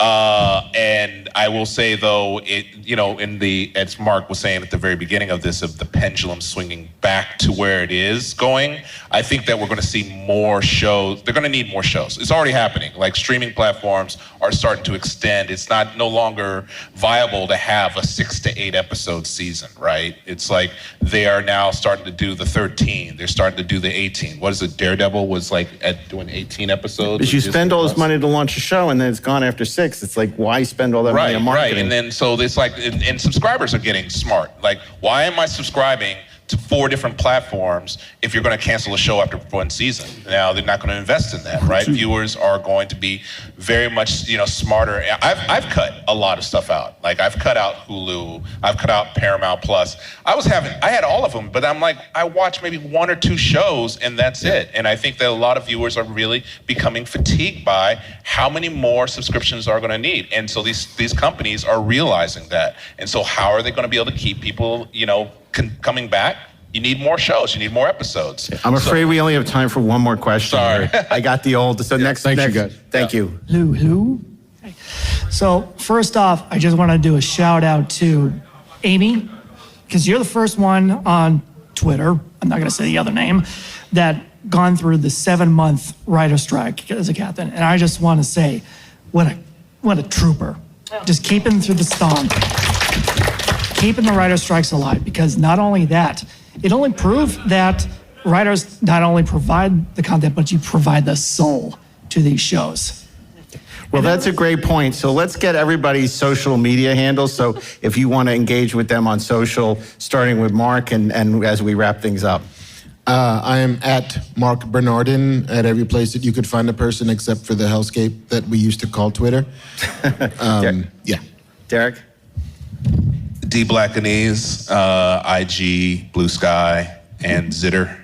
And I will say, though, as Mark was saying at the very beginning of this, of the pendulum swinging back to where it is going, I think that we're going to see more shows. They're going to need more shows. It's already happening. Like, streaming platforms are starting to extend. It's no longer viable to have a 6 to 8 episode season, right? It's like they are now starting to do the 13. They're starting to do the 18. What is it? Daredevil was like doing 18 episodes. But you spend all this money to launch a show, and then it's gone after 6. It's like, why spend all that money on marketing? Right, and then so it's like, and subscribers are getting smart. Like, why am I subscribing to 4 different platforms if you're going to cancel a show after 1 season. Now, they're not going to invest in that, right? Viewers are going to be very much, smarter. I've cut a lot of stuff out. Like, I've cut out Hulu. I've cut out Paramount Plus. I had all of them, but I'm like, I watch maybe 1 or 2 shows and that's it. And I think that a lot of viewers are really becoming fatigued by how many more subscriptions are going to need. And so these companies are realizing that. And so how are they going to be able to keep people, coming back? You need more shows. You need more episodes. I'm afraid we only have time for one more question. Sorry. I got the old. So next. Thanks, you guys. Thank you. Hello. So first off, I just want to do a shout out to Amy, because you're the first one on Twitter, I'm not going to say the other name, that gone through the 7-month writer strike as a captain. And I just want to say, what a trooper. Just keeping through the storm. Keeping the writer strikes alive, because not only that, it only proved that writers not only provide the content, but you provide the soul to these shows. Well, that's a great point. So let's get everybody's social media handles. So if you want to engage with them on social, starting with Mark and as we wrap things up. I am at MARC BERNARDIN at every place that you could find a person except for the hellscape that we used to call Twitter. Yeah. Derek? D Blackanese, IG, Blue Sky, and Zitter,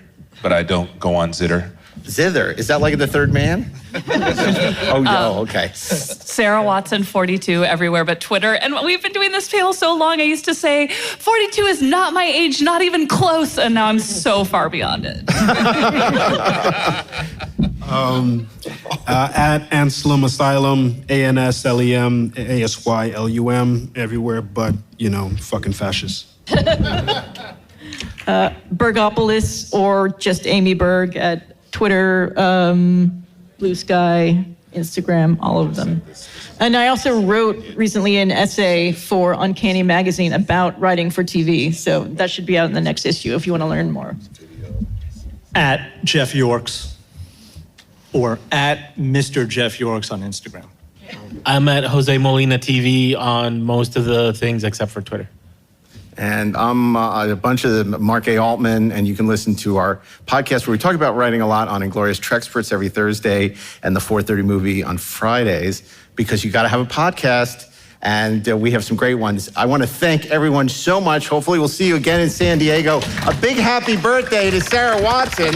but I don't go on Zitter. Zither, is that like the third man? Okay. Sarah Watson, 42, everywhere but Twitter. And we've been doing this panel so long, I used to say, 42 is not my age, not even close. And now I'm so far beyond it. At ANSLEM Asylum, ANSLEM, ASYLUM, everywhere but, fucking fascists. Bergopolis or just Amy Berg at Twitter, Blue Sky, Instagram, all of them. And I also wrote recently an essay for Uncanny Magazine about writing for TV. So that should be out in the next issue if you want to learn more. At Jeff Yorks or at Mr. Jeff Yorks on Instagram. I'm at Jose Molina TV on most of the things except for Twitter. And I'm a bunch of the Mark A. Altman, and you can listen to our podcast where we talk about writing a lot on Inglorious Treksperts every Thursday and the 4:30 movie on Fridays, because you got to have a podcast, and we have some great ones. I want to thank everyone so much. Hopefully we'll see you again in San Diego. A big happy birthday to Sarah Watson.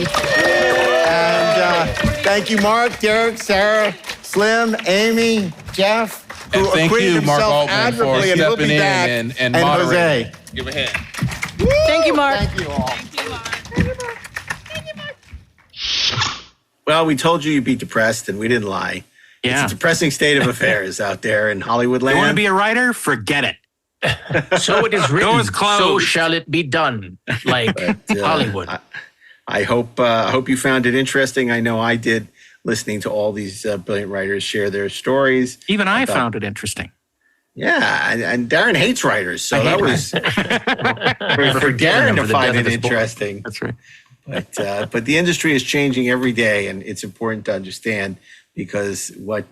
And thank you, Mark, Derek, Sarah, Slim, Amy, Jeff, who thank acquitted you, Mark himself Altman, for admirably, and he'll be stepping back. in and Jose. moderating. Give a hand. Thank you, Mark. Thank you all. Well, we told you you'd be depressed, and we didn't lie. Yeah. It's a depressing state of affairs out there in Hollywood land. You want to be a writer? Forget it. So it is written, Doors closed. so shall it be done, like Hollywood. I hope you found it interesting. I know I did, listening to all these brilliant writers share their stories. Even I found it interesting. Yeah, and Darren hates writers, so that was for Darren to find it interesting. That's right. But the industry is changing every day, and it's important to understand, because what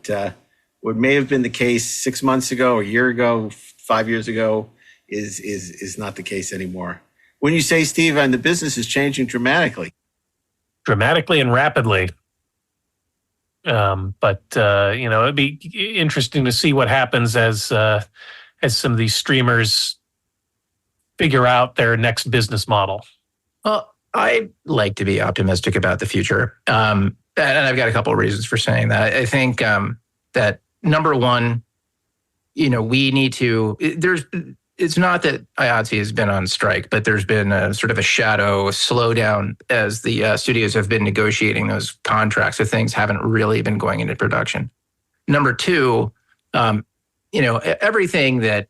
may have been the case 6 months ago, a year ago, 5 years ago, is not the case anymore. When you say, Steve, and the business is changing dramatically. Dramatically and rapidly. But it'd be interesting to see what happens as some of these streamers figure out their next business model. Well, I like to be optimistic about the future. And I've got a couple of reasons for saying that. I think that number one, we need to, it's not that IATSE has been on strike, but there's been a sort of a shadow slowdown as the studios have been negotiating those contracts, so things haven't really been going into production. Number two, everything that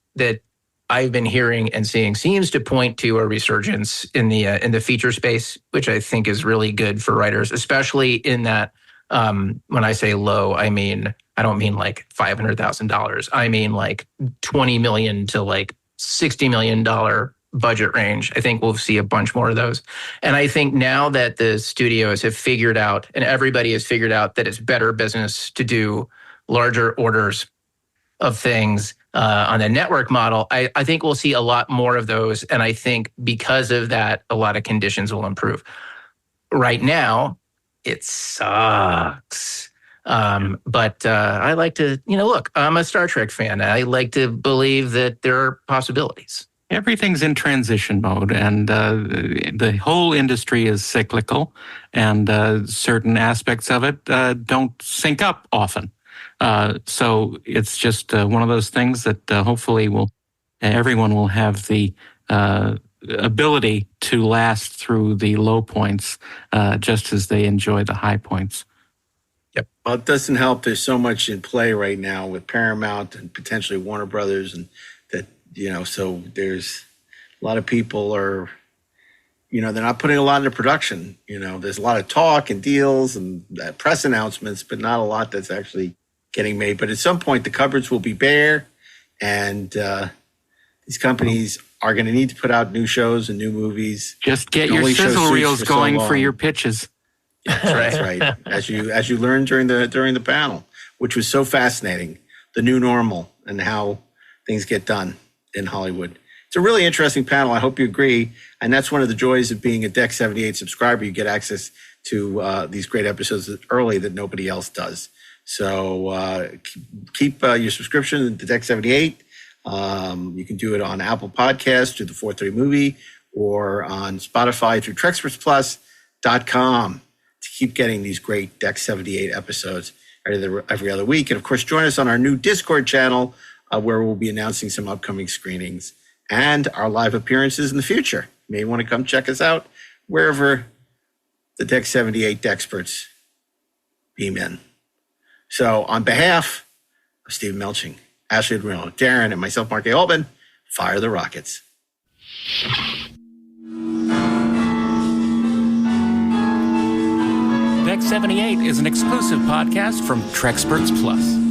I've been hearing and seeing seems to point to a resurgence in the feature space, which I think is really good for writers, especially in that when I say low, I don't mean like $500,000. I mean like $20 million to like $60 million budget range. I think we'll see a bunch more of those. And I think now that the studios have figured out, and everybody has figured out, that it's better business to do larger orders of things on the network model, I think we'll see a lot more of those. And I think because of that, a lot of conditions will improve. Right now, it sucks. But I like to, look, I'm a Star Trek fan. I like to believe that there are possibilities. Everything's in transition mode, and the whole industry is cyclical, and certain aspects of it don't sync up often. So it's just one of those things that hopefully everyone will have the ability to last through the low points, just as they enjoy the high points. Yep. Well, it doesn't help. There's so much in play right now with Paramount and potentially Warner Brothers, and that, so there's a lot of people are, they're not putting a lot into production. There's a lot of talk and deals and press announcements, but not a lot that's actually getting made. But at some point, the cupboards will be bare, and these companies are going to need to put out new shows and new movies. Just get your sizzle reels going for your pitches. That's right. As you learned during the panel, which was so fascinating, the new normal and how things get done in Hollywood. It's a really interesting panel. I hope you agree. And that's one of the joys of being a Deck 78 subscriber. You get access to these great episodes early that nobody else does. So keep your subscription to Deck 78. You can do it on Apple Podcasts through the 430 Movie, or on Spotify through TrexpertsPlus.com to keep getting these great Deck 78 episodes every other week. And of course, join us on our new Discord channel, where we'll be announcing some upcoming screenings and our live appearances in the future. You may want to come check us out wherever the Deck 78 Decksperts beam in. So on behalf of Steve Melching, Ashley Admiral, Darren, and myself, Mark A. Altman, fire the rockets. Deck 78 is an exclusive podcast from Trexperts Plus.